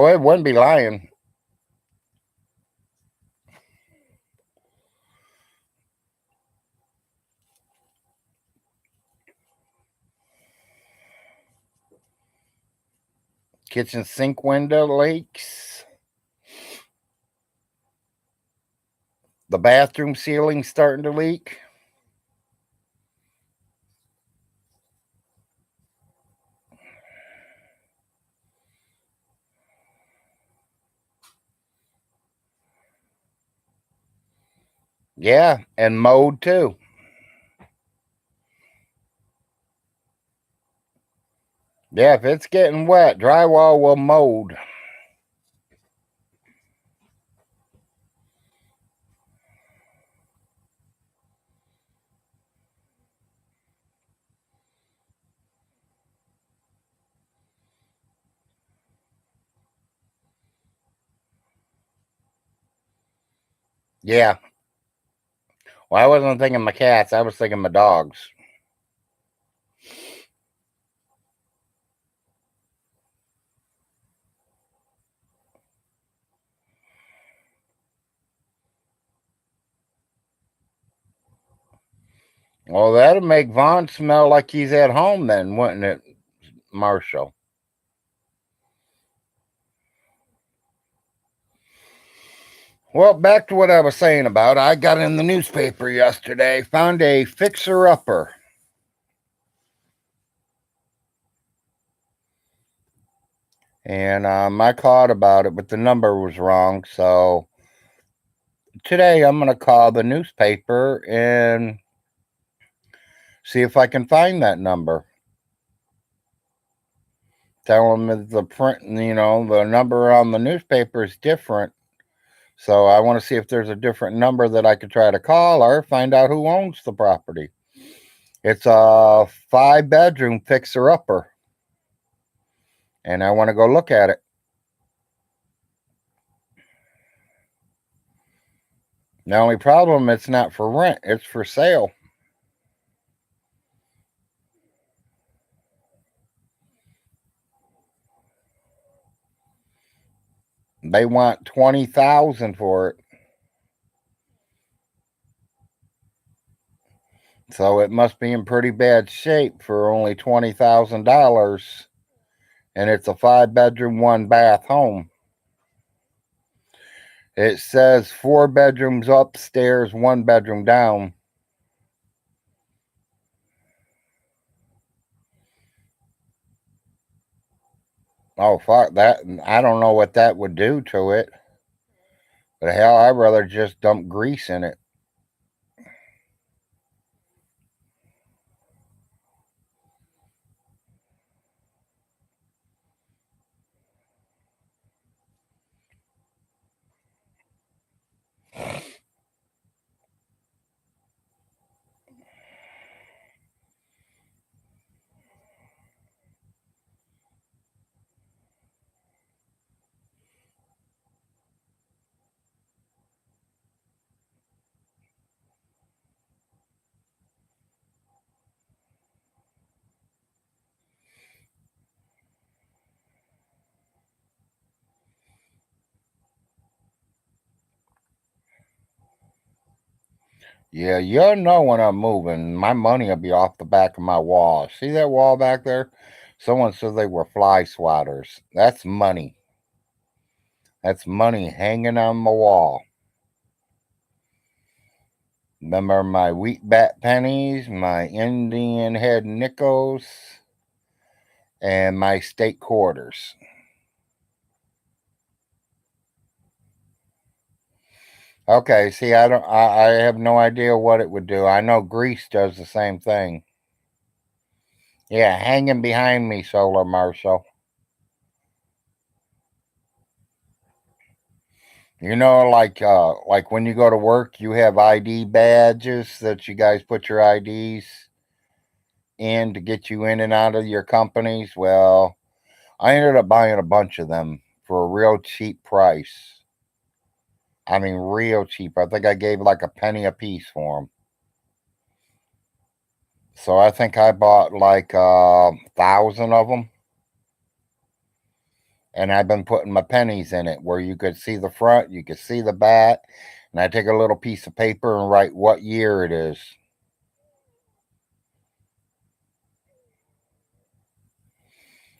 it wouldn't be lying. Kitchen sink window leaks. The bathroom ceiling starting to leak. Yeah, and mowed too. Yeah, if it's getting wet, drywall will mold. Yeah. Well, I wasn't thinking my cats. I was thinking my dogs. Well, that'd make Vaughn smell like he's at home then, wouldn't it, Marshall? Well, back to what I was saying about. I got in the newspaper yesterday, found a fixer-upper. And I called about it, but the number was wrong. So today I'm going to call the newspaper and see if I can find that number. Tell them that the print, the number on the newspaper is different. So I want to see if there's a different number that I could try to call or find out who owns the property. It's a 5-bedroom fixer-upper, and I want to go look at it. The only problem, it's not for rent, it's for sale. They want $20,000 for it. So it must be in pretty bad shape for only $20,000. And it's a 5-bedroom, 1-bath home. It says 4 bedrooms upstairs, 1 bedroom down. Oh, fuck that. I don't know what that would do to it. But hell, I'd rather just dump grease in it. Yeah, you'll know when I'm moving. My money will be off the back of my wall. See that wall back there? Someone said they were fly swatters. That's money. That's money hanging on my wall. Remember my wheat bat pennies, my Indian head nickels, and my state quarters. Okay, see, I have no idea what it would do. I know grease does the same thing. Yeah, hanging behind me, Solar Marshal. Like when you go to work, you have ID badges that you guys put your IDs in to get you in and out of your companies. Well, I ended up buying a bunch of them for a real cheap price. I mean, real cheap. I think I gave like a penny a piece for them. So I think I bought like 1,000 of them, and I've been putting my pennies in it where you could see the front, you could see the back, and I take a little piece of paper and write what year it is.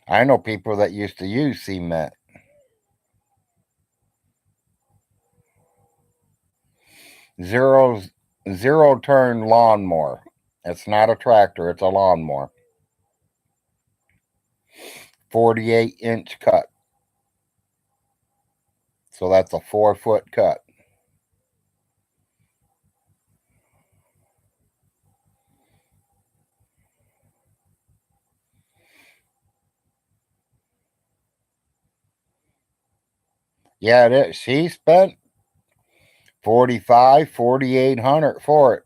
I know people that used to use cement. Zero zero turn lawnmower. It's not a tractor, it's a lawnmower. 48-inch cut. So that's a 4-foot cut. Yeah, it is. She spent 4800 for it.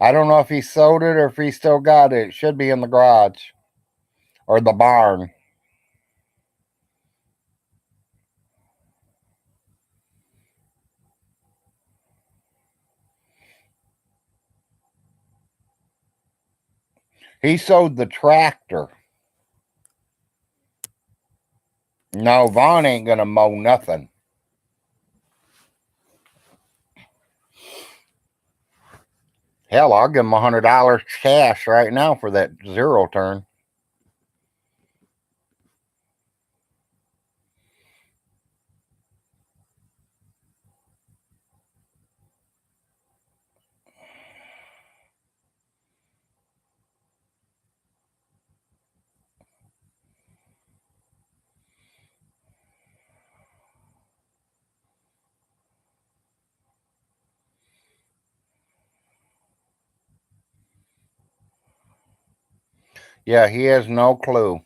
I don't know if he sold it or if he still got it. It should be in the garage or the barn. He sold the tractor. No, Vaughn ain't gonna mow nothing. Hell, I'll give him $100 cash right now for that zero turn. Yeah, he has no clue.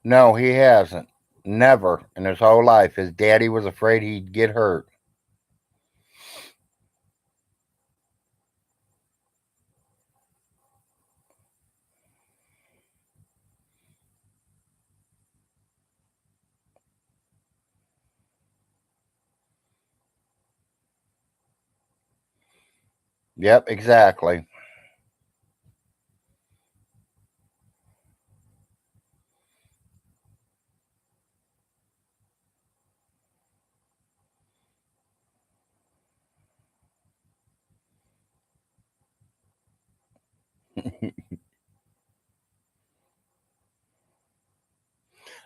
No, he hasn't. Never in his whole life. His daddy was afraid he'd get hurt. Yep, exactly.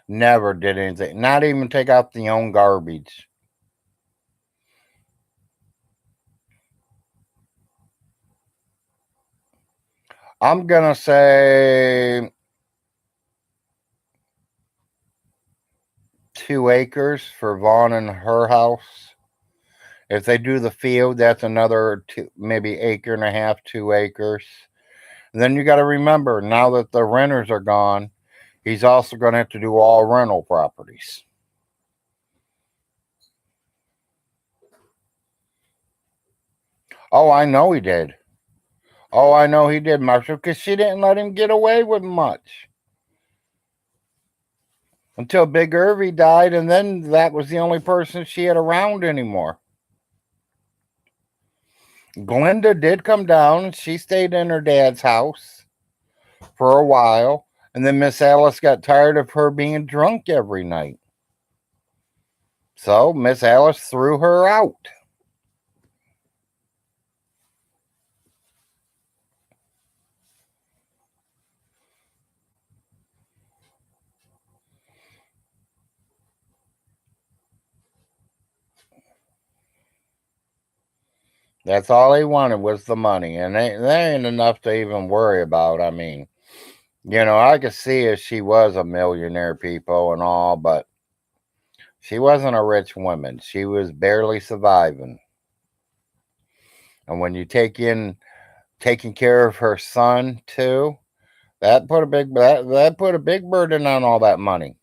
Never did anything. Not even take out the own garbage. I'm gonna say 2 acres for Vaughn and her house. If they do the field, that's another two, maybe acre and a half, 2 acres. And then you got to remember now that the renters are gone, he's also going to have to do all rental properties. Oh, I know he did. Oh, I know he did, Marshall, because she didn't let him get away with much until Big Irvy died, and then that was the only person she had around anymore. Glenda did come down. She stayed in her dad's house for a while, and then Miss Alice got tired of her being drunk every night. So Miss Alice threw her out. That's all he wanted was the money, and that ain't enough to even worry about. I mean, I could see if she was a millionaire, people and all, but she wasn't a rich woman. She was barely surviving. And when you take in taking care of her son too, that put a big burden on all that money.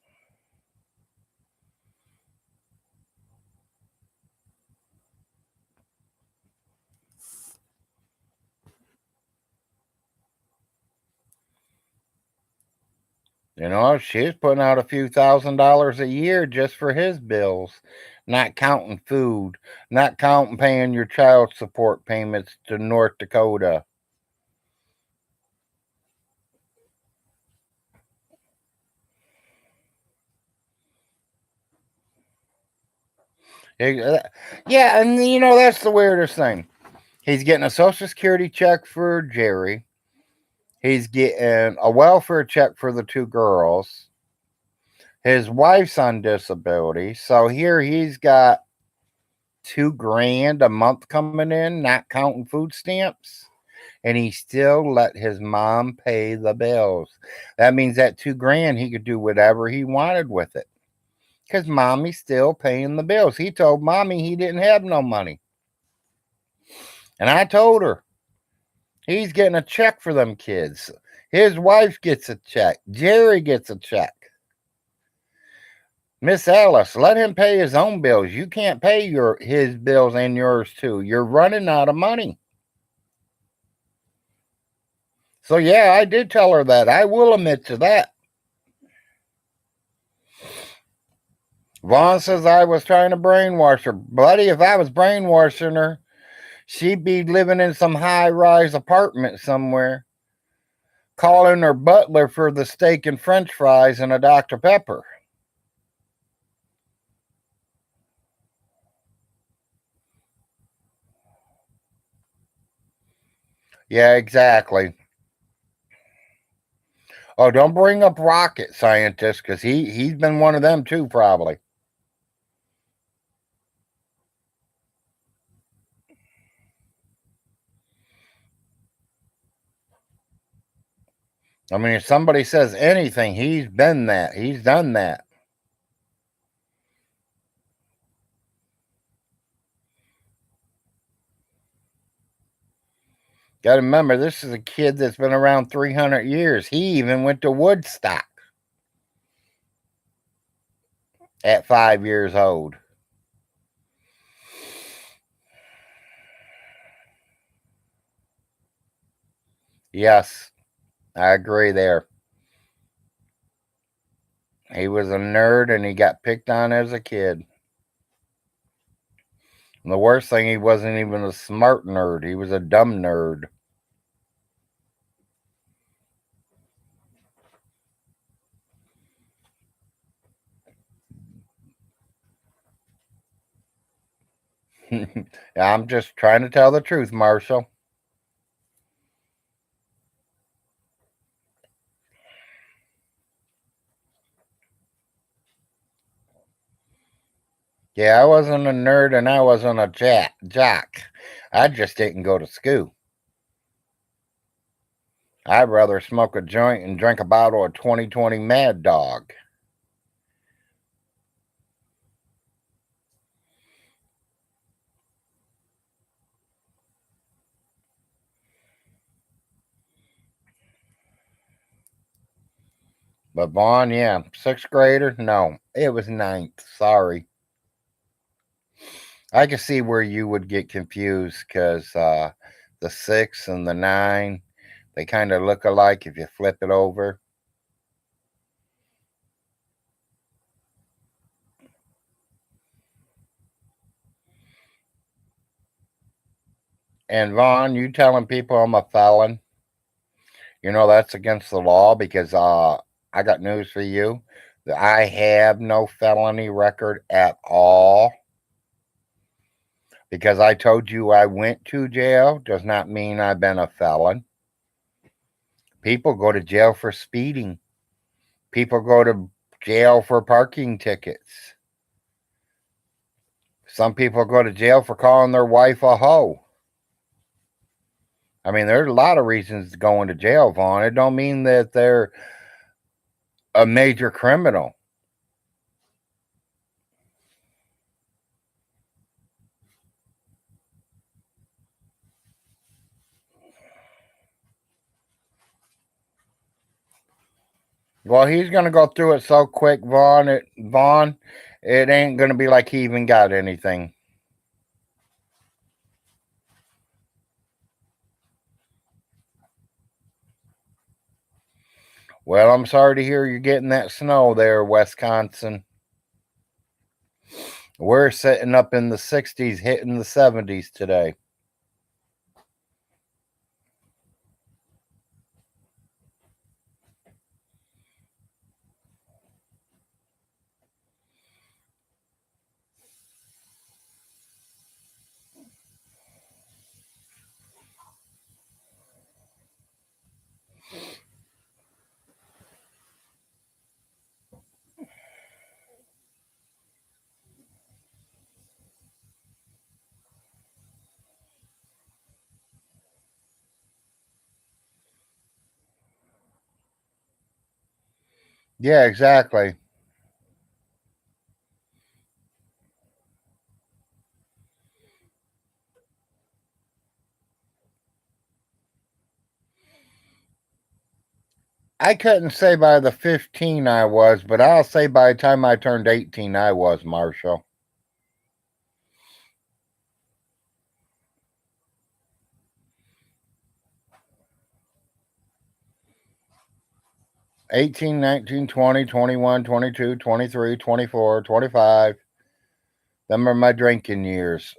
She's putting out a few $1,000s a year just for his bills, not counting food, not counting paying your child support payments to North Dakota. Eh, Yeah, and that's the weirdest thing. He's getting a Social Security check for Jerry. He's getting a welfare check for the two girls. His wife's on disability. So here he's got 2 grand a month coming in, not counting food stamps. And he still let his mom pay the bills. That means that 2 grand he could do whatever he wanted with it. Because mommy's still paying the bills. He told mommy he didn't have no money. And I told her, he's getting a check for them kids. His wife gets a check. Jerry gets a check. Miss Alice, let him pay his own bills. You can't pay his bills and yours too. You're running out of money. So yeah, I did tell her that. I will admit to that. Vaughn says I was trying to brainwash her. Buddy, if I was brainwashing her, she'd be living in some high rise apartment somewhere, calling her butler for the steak and french fries and a Dr. Pepper. Yeah, exactly. Oh, don't bring up rocket scientists, because he's been one of them too, probably. I mean, if somebody says anything, he's been that. He's done that. Got to remember, this is a kid that's been around 300 years. He even went to Woodstock at 5 years old. Yes, I agree there. He was a nerd and he got picked on as a kid. And the worst thing, he wasn't even a smart nerd. He was a dumb nerd. I'm just trying to tell the truth, Marshall. Yeah, I wasn't a nerd and I wasn't a jock. I just didn't go to school. I'd rather smoke a joint and drink a bottle of 2020 Mad Dog. But Vaughn, yeah, sixth grader? No, it was ninth. Sorry. I can see where you would get confused because the six and the nine, they kind of look alike if you flip it over. And Vaughn, you telling people I'm a felon? You know that's against the law because I got news for you. I have no felony record at all. Because I told you I went to jail does not mean I've been a felon. People go to jail for speeding. People go to jail for parking tickets. Some people go to jail for calling their wife a hoe. I mean, there's a lot of reasons to go into jail, Vaughn. It don't mean that they're a major criminal. Well, he's gonna go through it so quick, Vaughn, it ain't gonna be like he even got anything. Well, I'm sorry to hear you're getting that snow there, Wisconsin. We're sitting up in the 60s, hitting the 70s today. Yeah, exactly. I couldn't say by the 15 I was, but I'll say by the time I turned 18, I was, Marshall. 18, 19, 20, 21, 22, 23, 24, 25. Them are my drinking years.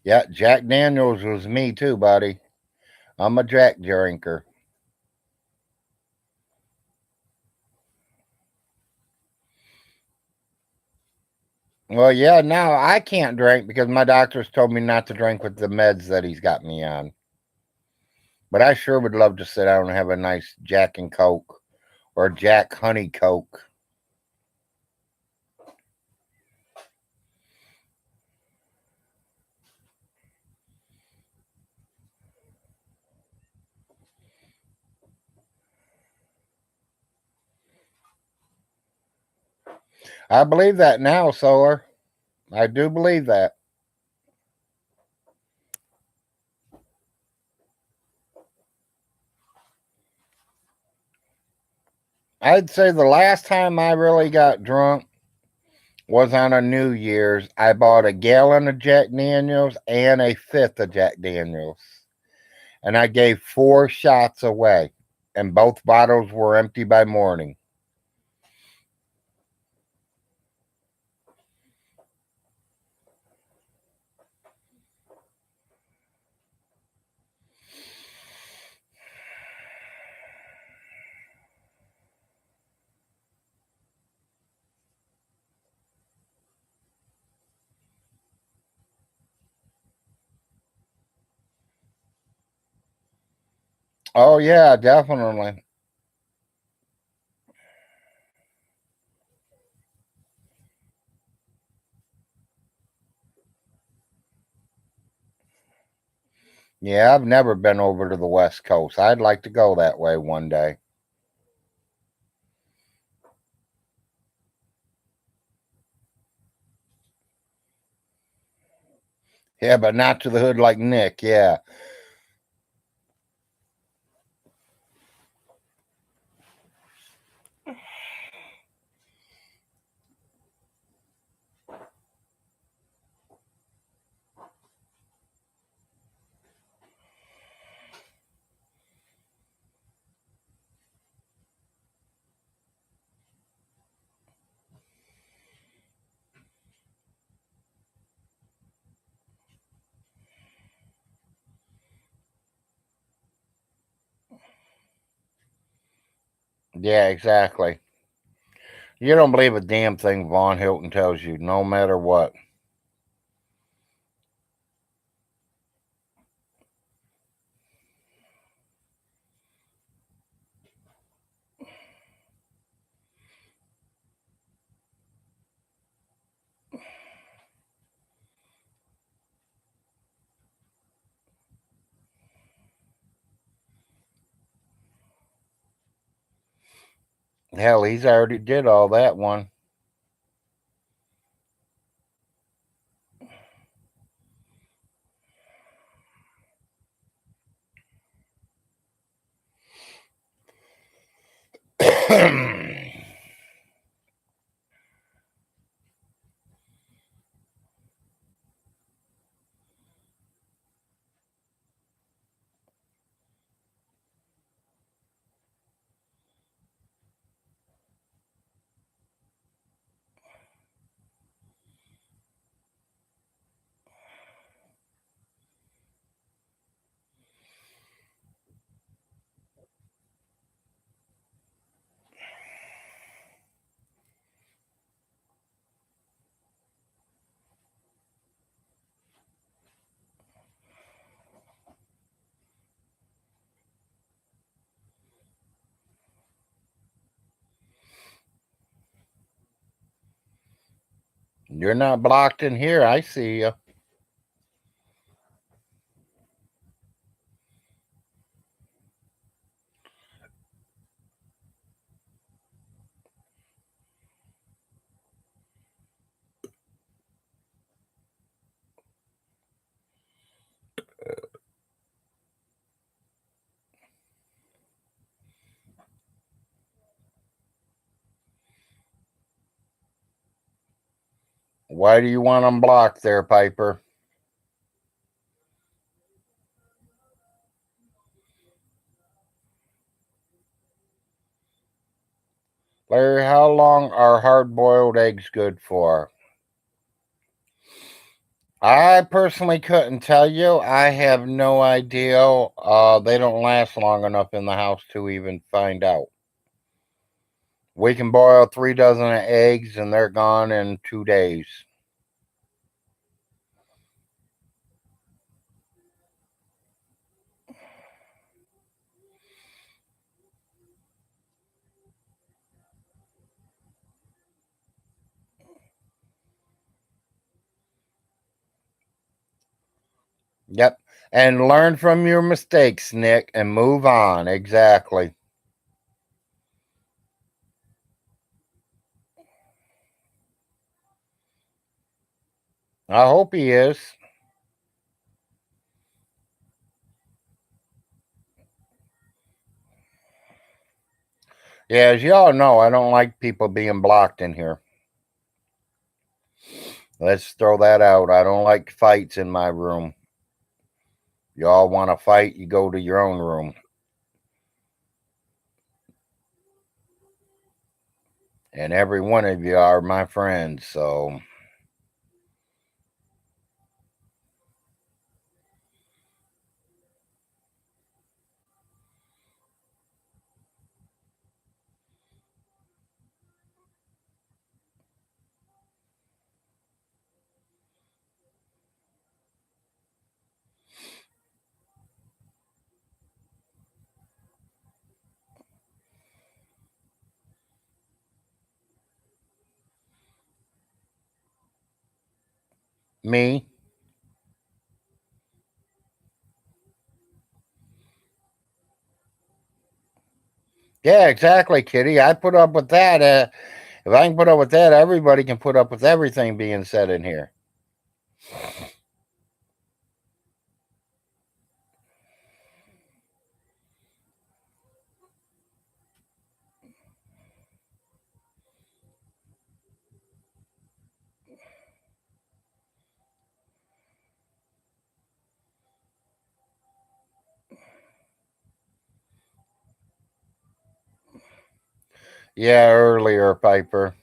Yeah, Jack Daniels was me too, buddy. I'm a Jack drinker. Well, yeah, now I can't drink because my doctor's told me not to drink with the meds that he's got me on. But I sure would love to sit down and have a nice Jack and Coke or Jack Honey Coke. I believe that now, Solar. I do believe that. I'd say the last time I really got drunk was on a New Year's. I bought a gallon of Jack Daniels and a fifth of Jack Daniels. And I gave 4 shots away. And both bottles were empty by morning. Oh, yeah, definitely. Yeah, I've never been over to the West Coast. I'd like to go that way one day. Yeah, but not to the hood like Nick. Yeah. Yeah, exactly. You don't believe a damn thing Von Hilton tells you, no matter what. Hell, he's already did all that one. You're not blocked in here. I see you. Why do you want them blocked there, Piper? Larry, how long are hard boiled eggs good for? I personally couldn't tell you. I have no idea. They don't last long enough in the house to even find out. We can boil 3 dozen of eggs and they're gone in 2 days. Yep. And learn from your mistakes, Nick, and move on. Exactly. I hope he is. Yeah, as y'all know, I don't like people being blocked in here. Let's throw that out. I don't like fights in my room. Y'all want to fight, you go to your own room. And every one of you are my friends, so me. Yeah, exactly, Kitty. I put up with that. If I can put up with that, everybody can put up with everything being said in here. Yeah, earlier, Piper.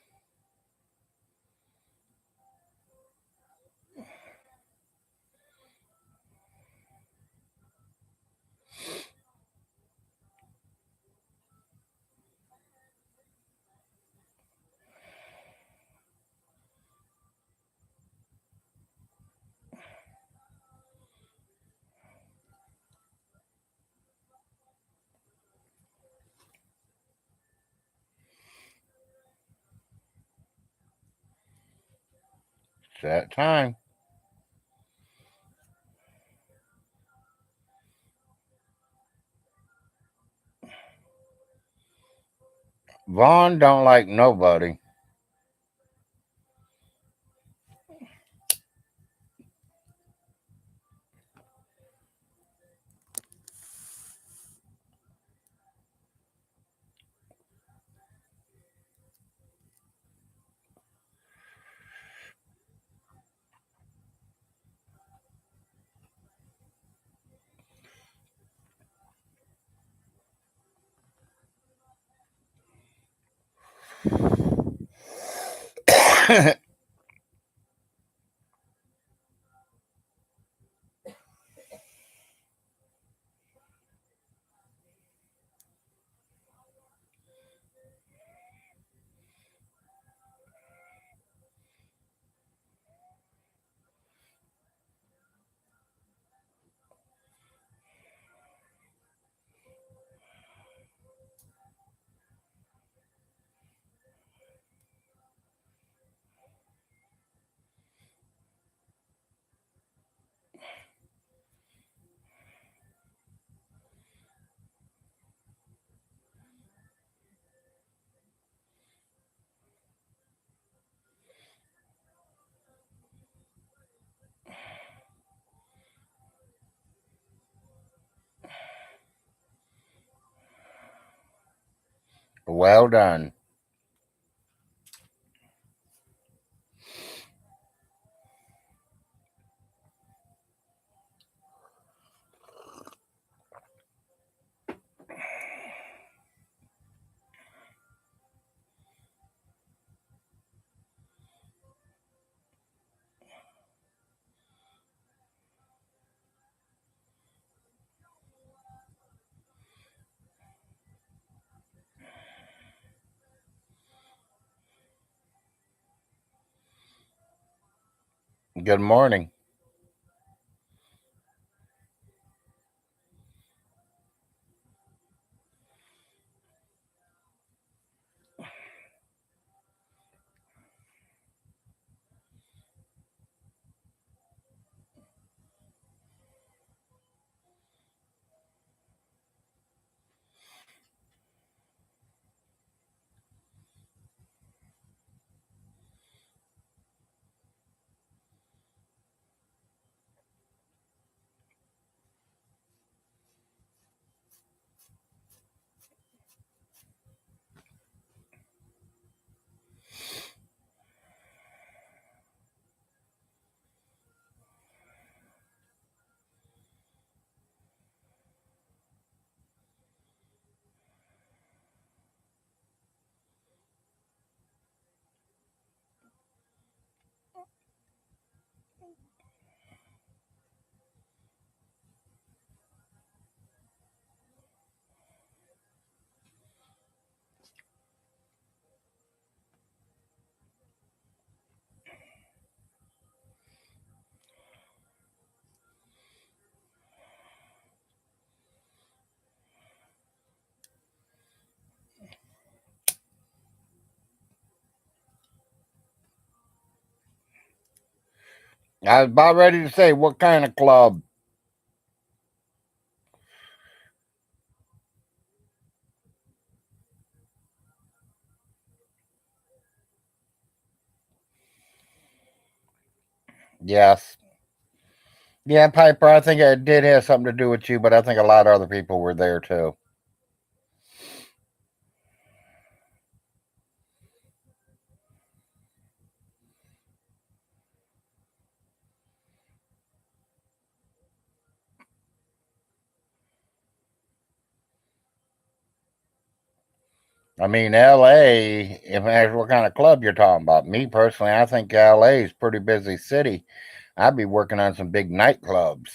It's that time. Vaughn don't like nobody. Well done. Good morning. I was about ready to say, what kind of club? Yes. Yeah, Piper, I think it did have something to do with you, but I think a lot of other people were there too. I mean, LA, if that's what kind of club you're talking about. Me personally, I think LA is a pretty busy city. I'd be working on some big nightclubs.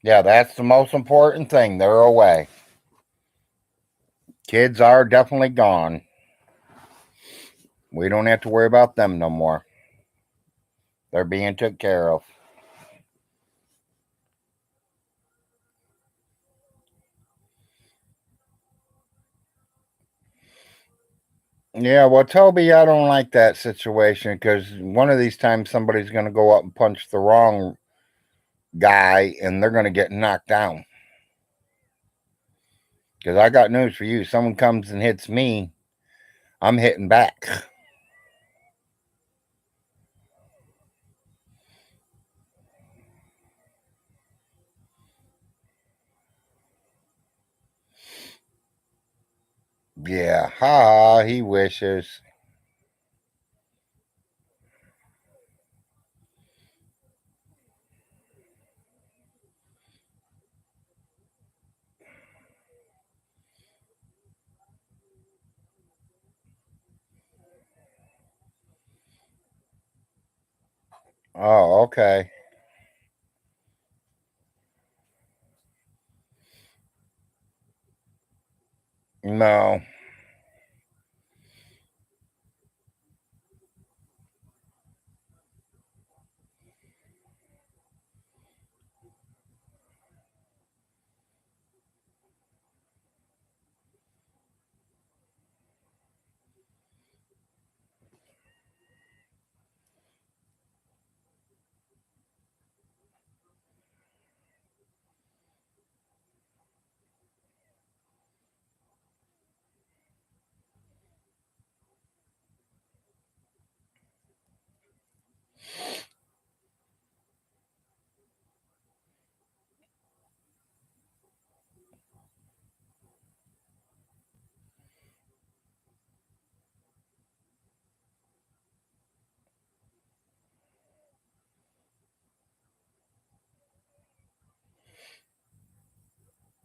Yeah, that's the most important thing. They're away. Kids are definitely gone. We don't have to worry about them no more. They're being took care of. Yeah, well, Toby, I don't like that situation because one of these times somebody's going to go up and punch the wrong guy and they're going to get knocked down. Because I got news for you. Someone comes and hits me, I'm hitting back. Yeah, ha, he wishes. Oh, okay. No.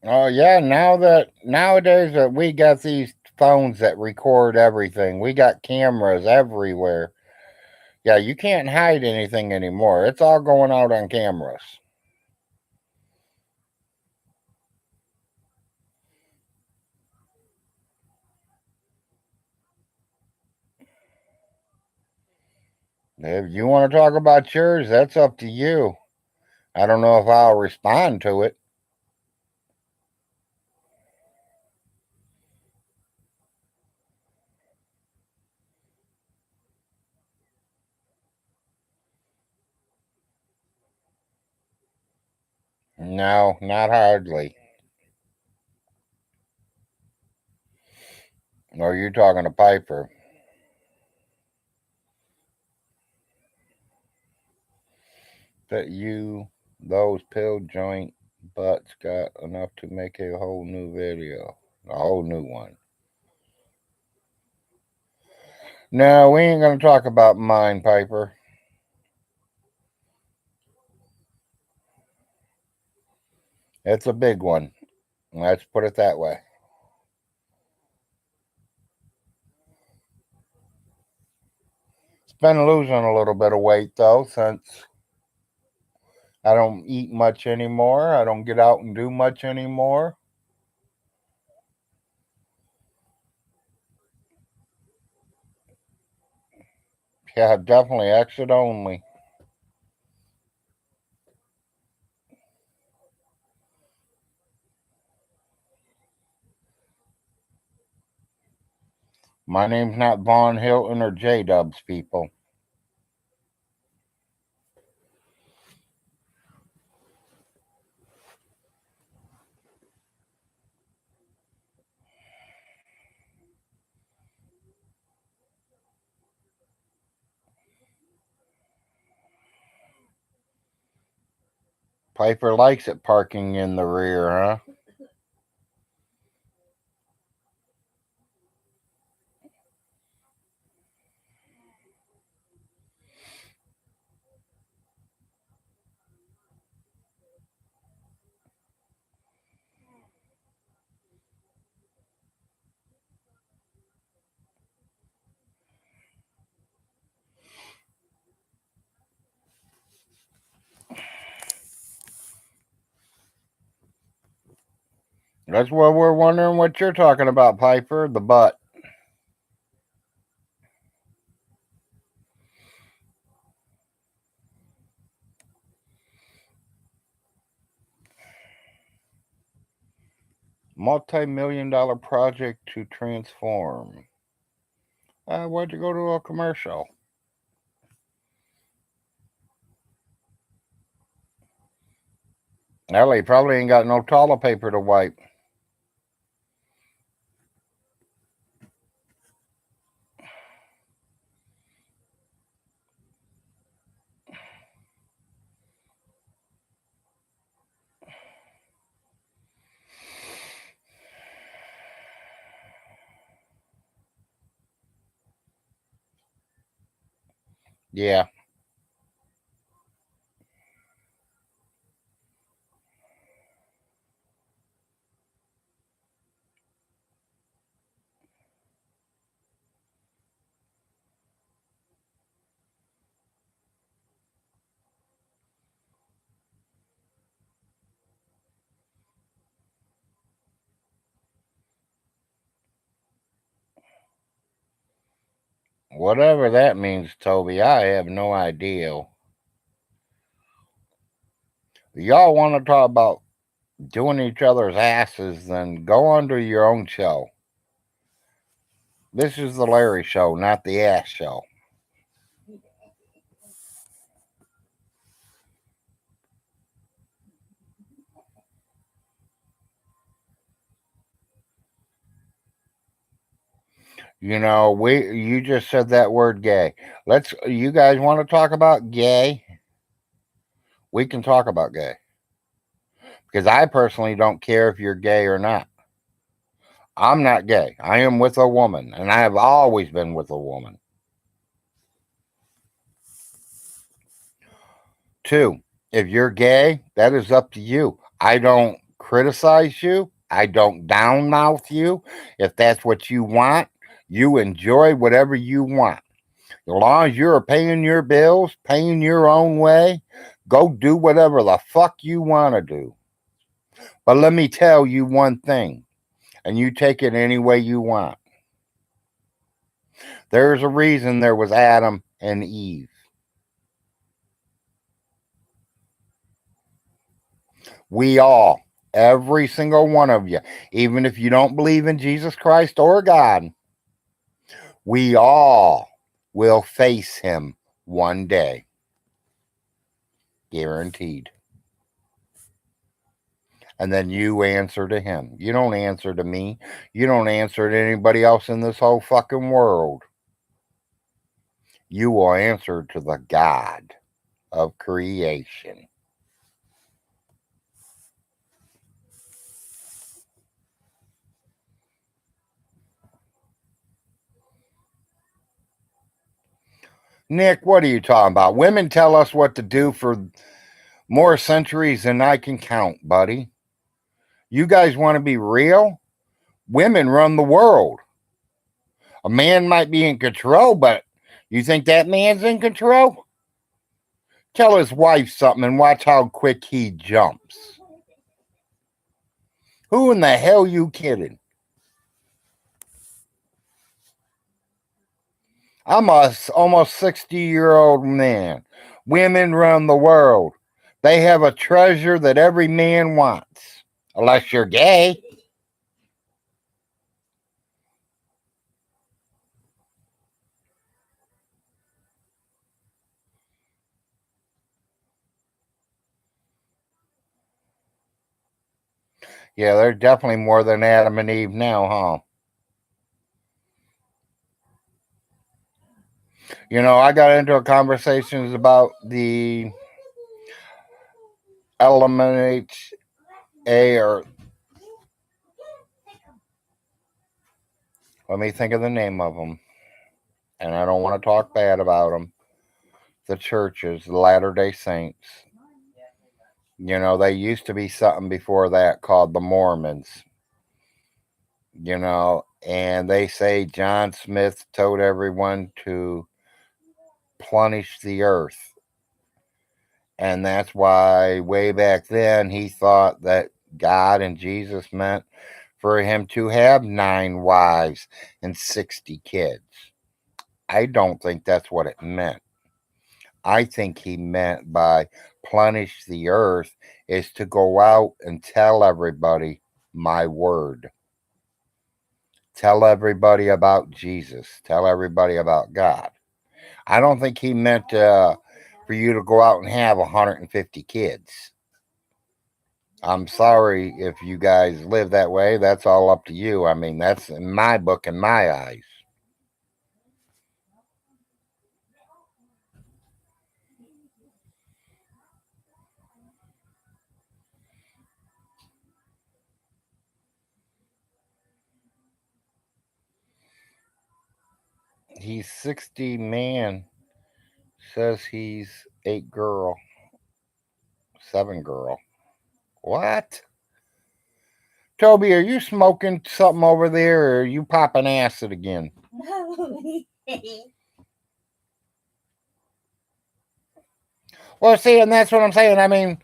Oh, yeah, now that nowadays that we got these phones that record everything, we got cameras everywhere. Yeah, you can't hide anything anymore. It's all going out on cameras. If you want to talk about yours, that's up to you. I don't know if I'll respond to it. No, not hardly. Or you talking to Piper. That you, those pill joint butts got enough to make a whole new video. A whole new one. No, we ain't gonna talk about mine, Piper. It's a big one. Let's put it that way. It's been losing a little bit of weight though, since I don't eat much anymore. I don't get out and do much anymore. Yeah, definitely exit only. My name's not Von Hilton or J-Dubs, people. Piper likes it parking in the rear, huh? That's what we're wondering what you're talking about, Piper. The butt. Multi-million-dollar project to transform. Why'd you go to a commercial? Ellie probably ain't got no toilet paper to wipe. Yeah. Whatever that means, Toby, I have no idea. Y'all want to talk about doing each other's asses, then go on to your own show. This is the Larry show, not the ass show. You just said that word gay. You guys want to talk about gay? We can talk about gay. Because I personally don't care if you're gay or not. I'm not gay. I am with a woman, and I have always been with a woman. 2, if you're gay, that is up to you. I don't criticize you. I don't downmouth you. If that's what you want, you enjoy whatever you want. As long as you're paying your bills, paying your own way, go do whatever the fuck you want to do. But let me tell you one thing, and you take it any way you want. There's a reason there was Adam and Eve. We all, every single one of you, even if you don't believe in Jesus Christ or God, we all will face him one day. Guaranteed. And then you answer to him. You don't answer to me. You don't answer to anybody else in this whole fucking world. You will answer to the God of creation. Nick, what are you talking about? Women tell us what to do for more centuries than I can count, buddy. You guys want to be real? Women run the world. A man might be in control, but you think that man's in control? Tell his wife something and watch how quick he jumps. Who in the hell you kidding? I'm a almost 60-year-old man. Women run the world. They have a treasure that every man wants. Unless you're gay. Yeah, they're definitely more than Adam and Eve now, huh? I got into a conversations about the LMNHA, or let me think of the name of them, and I don't want to talk bad about them. The churches, the Latter Day Saints. They used to be something before that called the Mormons. And they say John Smith told everyone to plunish the earth. And that's why way back then he thought that God and Jesus meant for him to have 9 wives and 60 kids. I don't think that's what it meant. I think he meant by plunish the earth is to go out and tell everybody my word. Tell everybody about Jesus. Tell everybody about God. I don't think he meant for you to go out and have 150 kids. I'm sorry if you guys live that way. That's all up to you. I mean, that's in my book, in my eyes. He's 60 man. Says he's 8 girl, 7 girl. What? Toby, are you smoking something over there, or are you popping acid again? Well, see, and that's what I'm saying. I mean,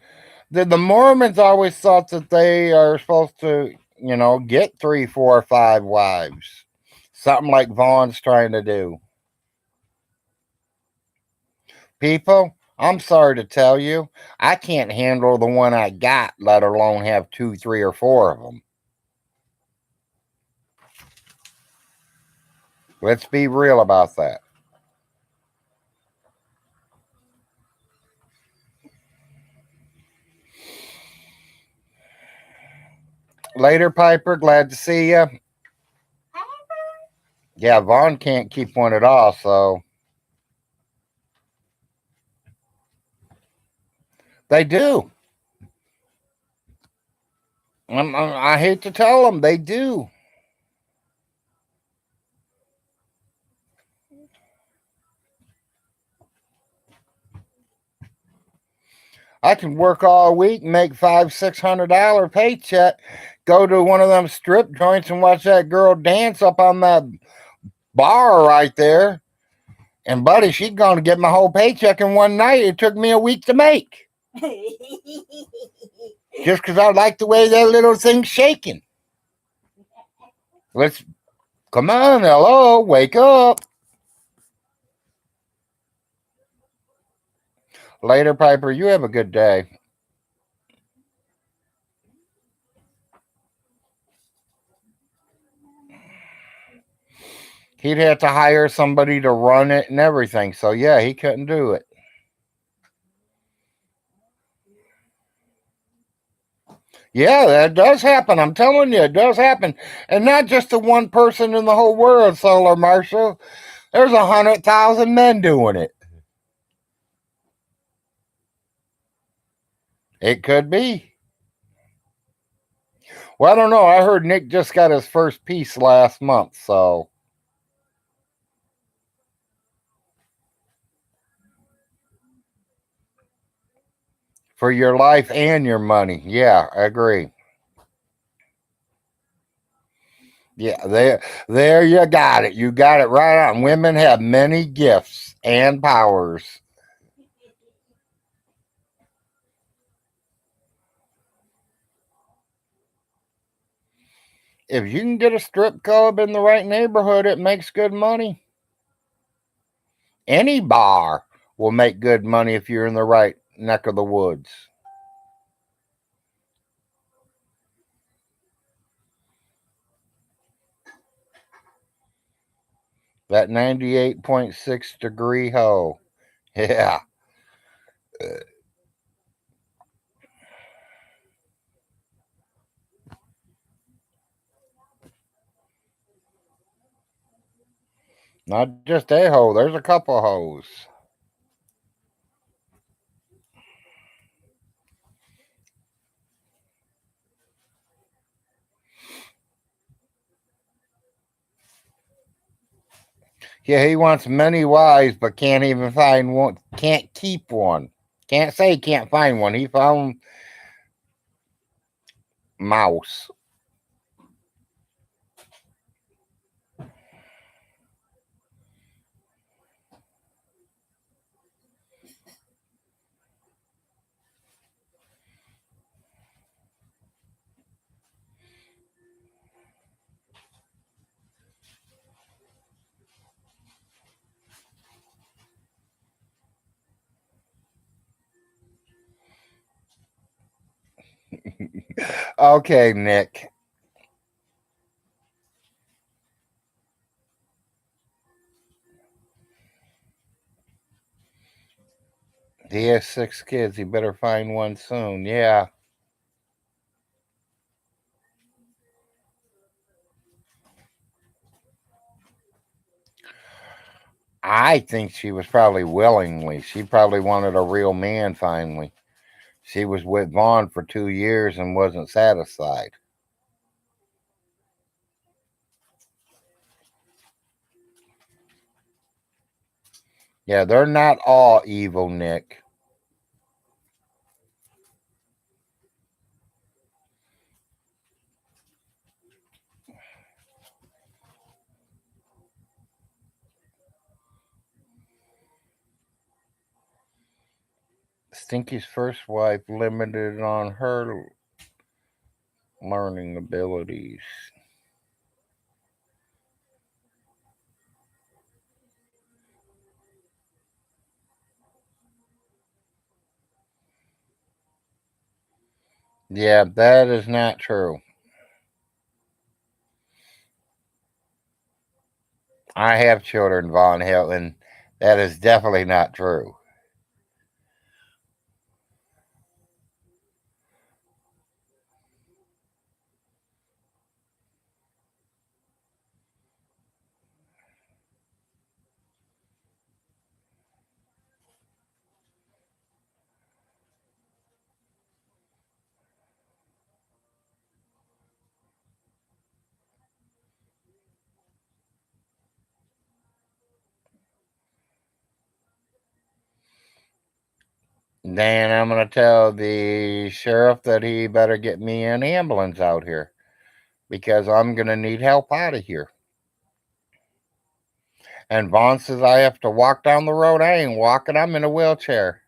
the Mormons always thought that they are supposed to, get 3, 4, 5 wives. Something like Vaughn's trying to do. People, I'm sorry to tell you, I can't handle the one I got, let alone have 2, 3, or 4 of them. Let's be real about that. Later, Piper. Glad to see you. Yeah, Vaughn can't keep one at all, so they do. I hate to tell them, they do. I can work all week, make $500-600 paycheck, go to one of them strip joints and watch that girl dance up on that bar right there. And buddy, she's gonna get my whole paycheck in one night. It took me a week to make. Just because I like the way that little thing's shaking. Let's come on, hello, wake up. Later, Piper. You have a good day. He'd have to hire somebody to run it and everything. So yeah, he couldn't do it. Yeah, that does happen. I'm telling you, it does happen. And not just to one person in the whole world, Solar Marshal. There's 100,000 men doing it. It could be. Well, I don't know. I heard Nick just got his first piece last month, so for your life and your money. Yeah, I agree. Yeah, there you got it. You got it right on. Women have many gifts and powers. If you can get a strip club in the right neighborhood, it makes good money. Any bar will make good money if you're in the right neck of the woods. That 98.6 degree hoe. Yeah. Not just a hoe, there's a couple hoes. Yeah, he wants many wives, but can't even find one. Can't keep one. Can't say he can't find one. He found Mouse. Okay, Nick. He has 6 kids. He better find one soon. Yeah. I think she was probably willingly. She probably wanted a real man finally. She was with Vaughn for 2 years and wasn't satisfied. Yeah, they're not all evil, Nick. Stinky's first wife limited on her learning abilities. Yeah, that is not true. I have children, Von Hilton. That is definitely not true. Dan, I'm going to tell the sheriff that he better get me an ambulance out here because I'm going to need help out of here. And Vaughn says I have to walk down the road. I ain't walking. I'm in a wheelchair.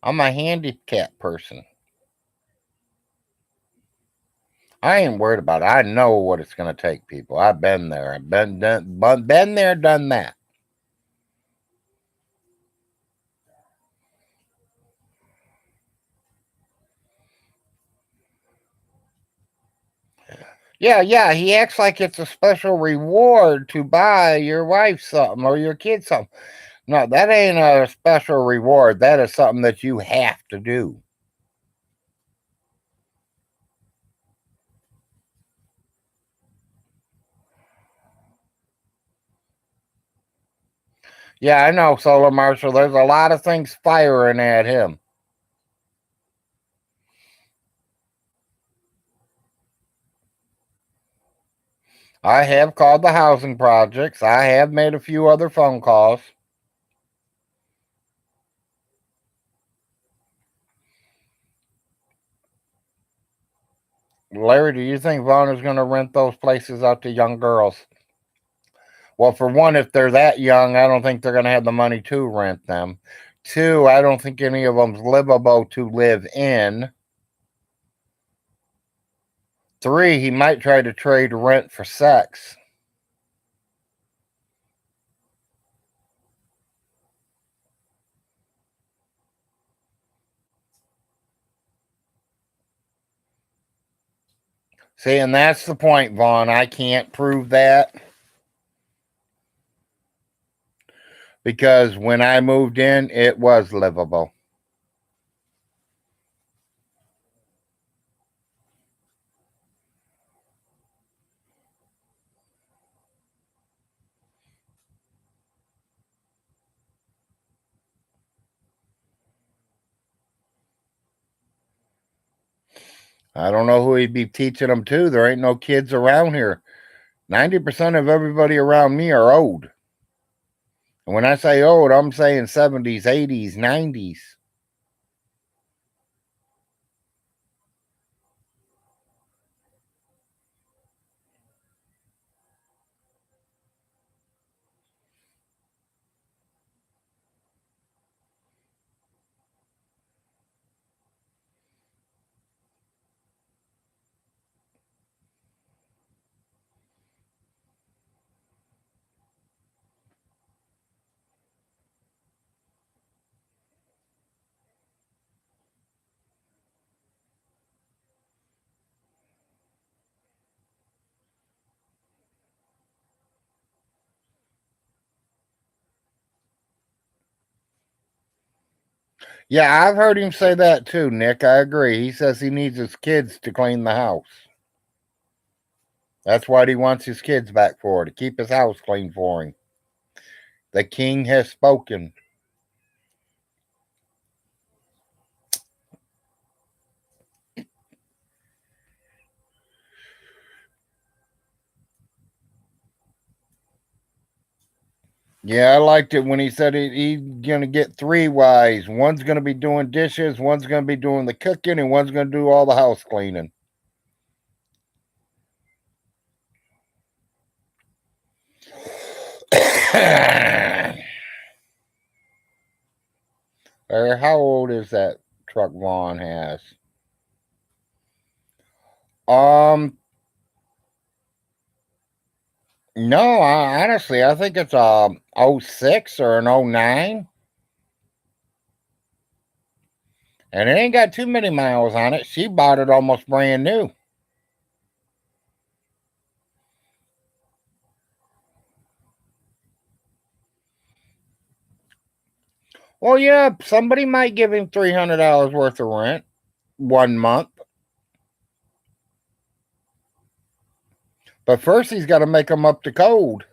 I'm a handicapped person. I ain't worried about it. I know what it's going to take, people. I've been there. I've been there, done that. Yeah, yeah. He acts like it's a special reward to buy your wife something or your kid something. No, that ain't a special reward. That is something that you have to do. Yeah, I know, Solar Marshal. There's a lot of things firing at him. I have called the housing projects. I have made a few other phone calls. Larry, do you think Vaughn is going to rent those places out to young girls? Well, for one, if they're that young, I don't think they're going to have the money to rent them. Two, I don't think any of them's livable to live in. Three, he might try to trade rent for sex. See, and that's the point, Vaughn. I can't prove that because when I moved in, it was livable. I don't know who he'd be teaching them to. There ain't no kids around here. 90% of everybody around me are old. And when I say old, I'm saying 70s, 80s, 90s. Yeah, I've heard him say that too, Nick. I agree. He says he needs his kids to clean the house. That's what he wants his kids back for, to keep his house clean for him. The king has spoken. Yeah, I liked it when he said he's going to get three wives. One's going to be doing dishes, one's going to be doing the cooking, and one's going to do all the house cleaning. How old is that truck Vaughn has? Um, no, honestly, I think it's a '06 or an '09. And it ain't got too many miles on it. She bought it almost brand new. Well, yeah, somebody might give him $300 worth of rent 1 month. But first, he's got to make them up to code.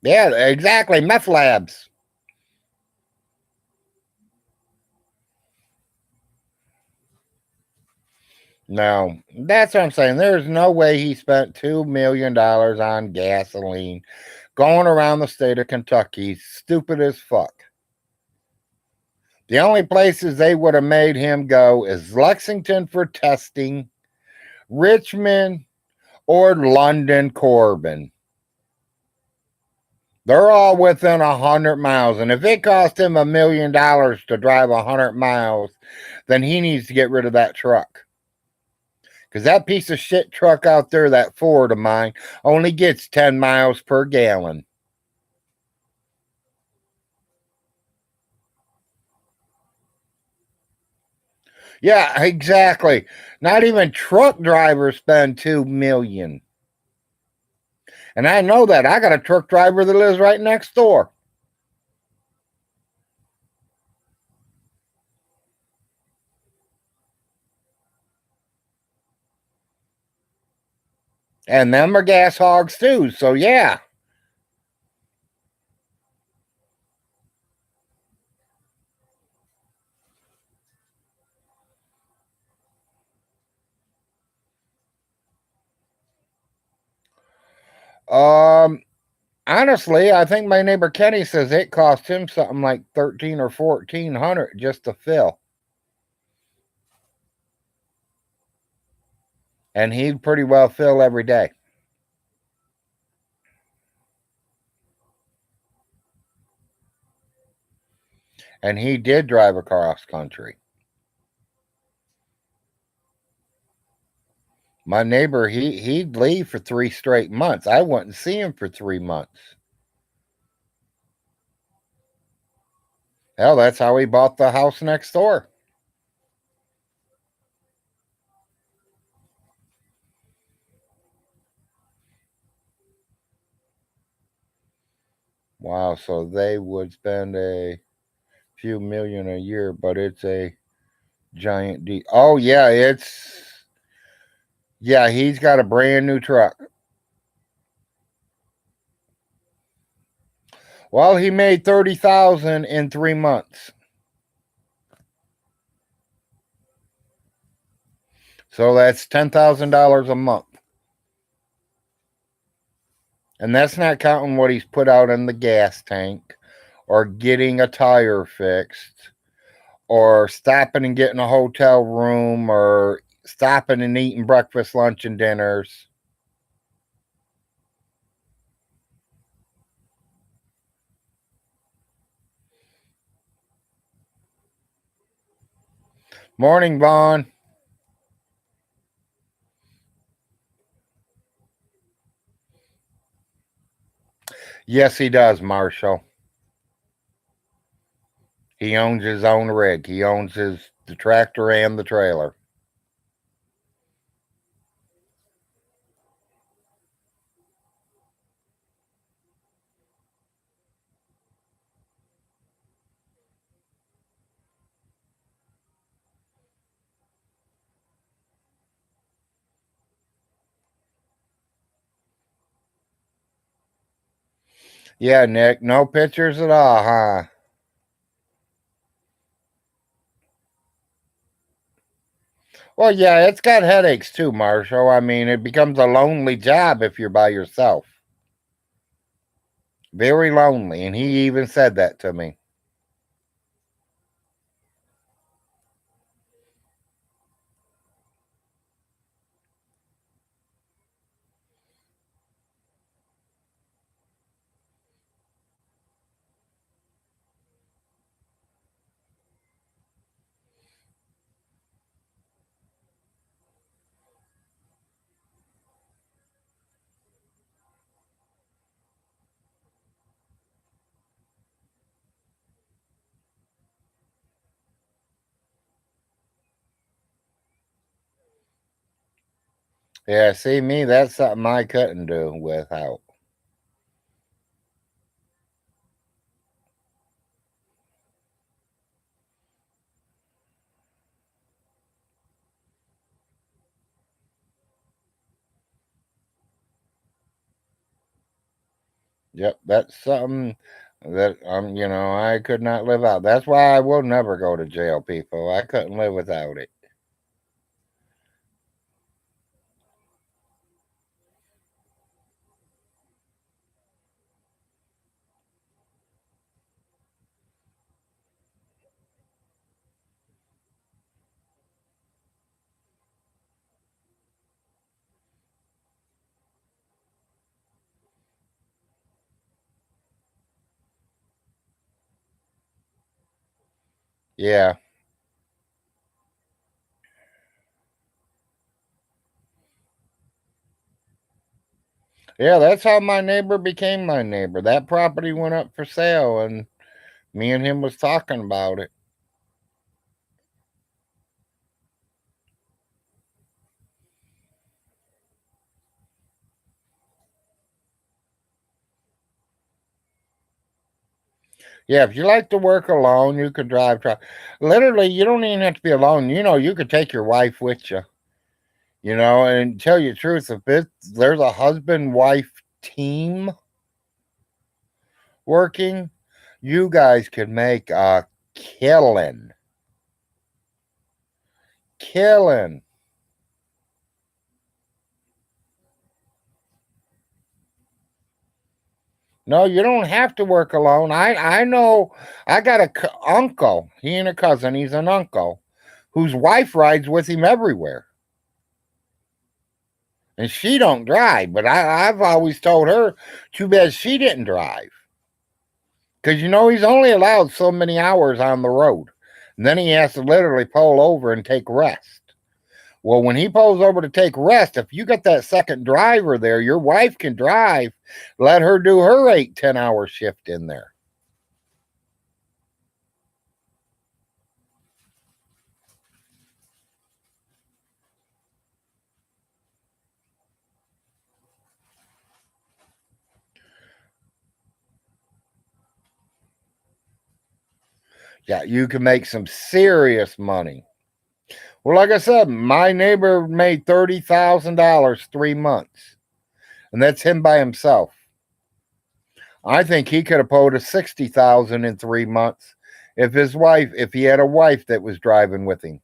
Yeah, exactly. Meth labs. No, that's what I'm saying. There's no way he spent $2 million on gasoline going around the state of Kentucky. Stupid as fuck. The only places they would have made him go is Lexington for testing, Richmond, or London Corbin. They're all within 100 miles. And if it cost him $1 million to drive 100 miles, then he needs to get rid of that truck. Because that piece of shit truck out there, that Ford of mine, only gets 10 miles per gallon. Yeah, exactly. Not even truck drivers spend $2 million. And I know that. I got a truck driver that lives right next door. And them are gas hogs too. So yeah. Um Honestly, I think my neighbor Kenny says it cost him something like 13 or 1400 just to fill. And he'd pretty well fill every day. And he did drive across country. My neighbor, he'd leave for 3 straight months. I wouldn't see him for 3 months. Hell, that's how he bought the house next door. Wow, so they would spend a few million a year, but it's a giant D. Oh yeah, he's got a brand new truck. Well, he made 30,000 in 3 months. So that's $10,000 a month. And that's not counting what he's put out in the gas tank or getting a tire fixed or stopping and getting a hotel room or stopping and eating breakfast, lunch, and dinners. Morning, Vaughn. Yes, he does, Marshall. He owns his own rig. He owns the tractor and the trailer. Yeah, Nick, no pictures at all, huh? Well, yeah, it's got headaches too, Marshall. I mean, it becomes a lonely job if you're by yourself. Very lonely, and he even said that to me. Yeah, see me, that's something I couldn't do without. Yep, that's something that I could not live out. That's why I will never go to jail, people. I couldn't live without it. Yeah. Yeah, that's how my neighbor became my neighbor. That property went up for sale and me and him was talking about it. Yeah, if you like to work alone, you could drive truck. Literally, you don't even have to be alone. You could take your wife with you. And tell you the truth, there's a husband wife team working, you guys could make a killing. Killing. No, you don't have to work alone. I know. I got a uncle. He ain't a cousin. He's an uncle whose wife rides with him everywhere, and she don't drive. But I've always told her, too bad she didn't drive, because he's only allowed so many hours on the road, and then he has to literally pull over and take rest. Well, when he pulls over to take rest, if you got that second driver there, your wife can drive. Let her do her 8-10 hour shift in there. Yeah, you can make some serious money. Well, like I said, my neighbor made $30,000 3 months, and that's him by himself. I think he could have pulled a 60,000 in 3 months if he had a wife that was driving with him.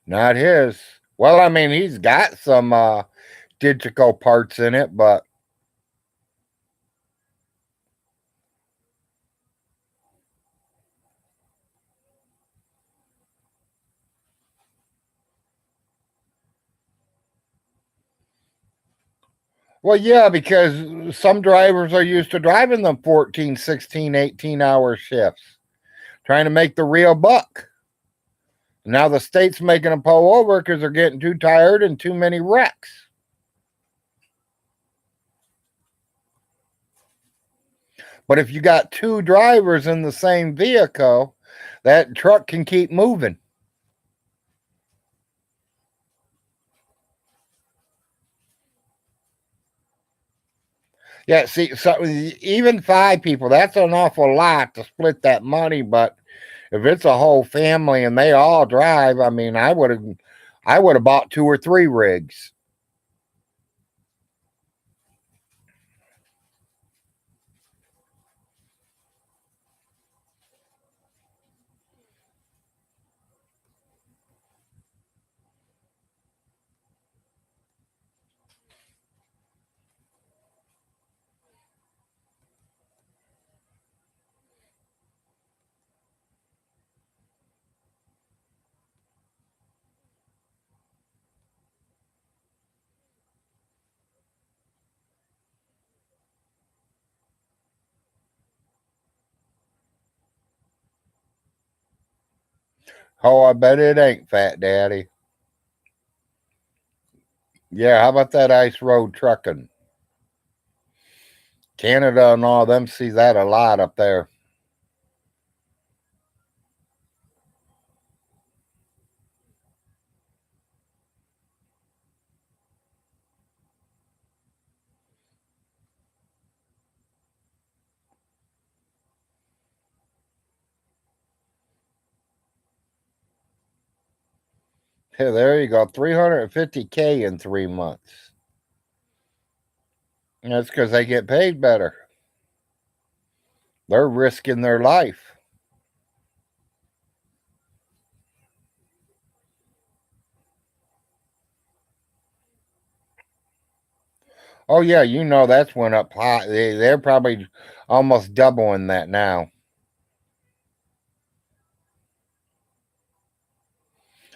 Not his. Well, I mean, he's got some digital parts in it, but well, yeah, because some drivers are used to driving them 14, 16, 18-hour shifts, trying to make the real buck. Now the state's making them pull over because they're getting too tired and too many wrecks. But if you got two drivers in the same vehicle, that truck can keep moving. Yeah, see, so even five people, that's an awful lot to split that money. But if it's a whole family and they all drive, I mean, I would have bought two or three rigs. Oh, I bet it ain't, Fat Daddy. Yeah, how about that ice road trucking? Canada and all them see that a lot up there. Hey, there you go, 350K in 3 months. That's because they get paid better. They're risking their life. Oh yeah, you know that's went up high. They're probably almost doubling that now.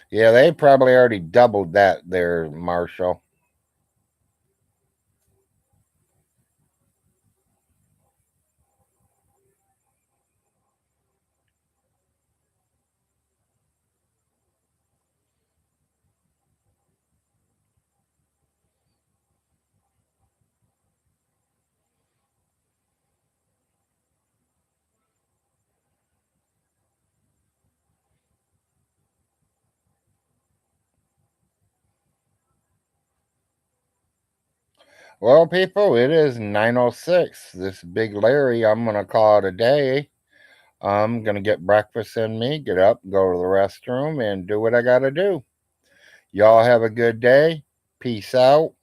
Yeah, they probably already doubled that there, Marshall. Well, people, it is 9:06. This big Larry, I'm gonna call it a day. I'm gonna get breakfast in me, get up, go to the restroom, and do what I gotta do. Y'all have a good day. Peace out.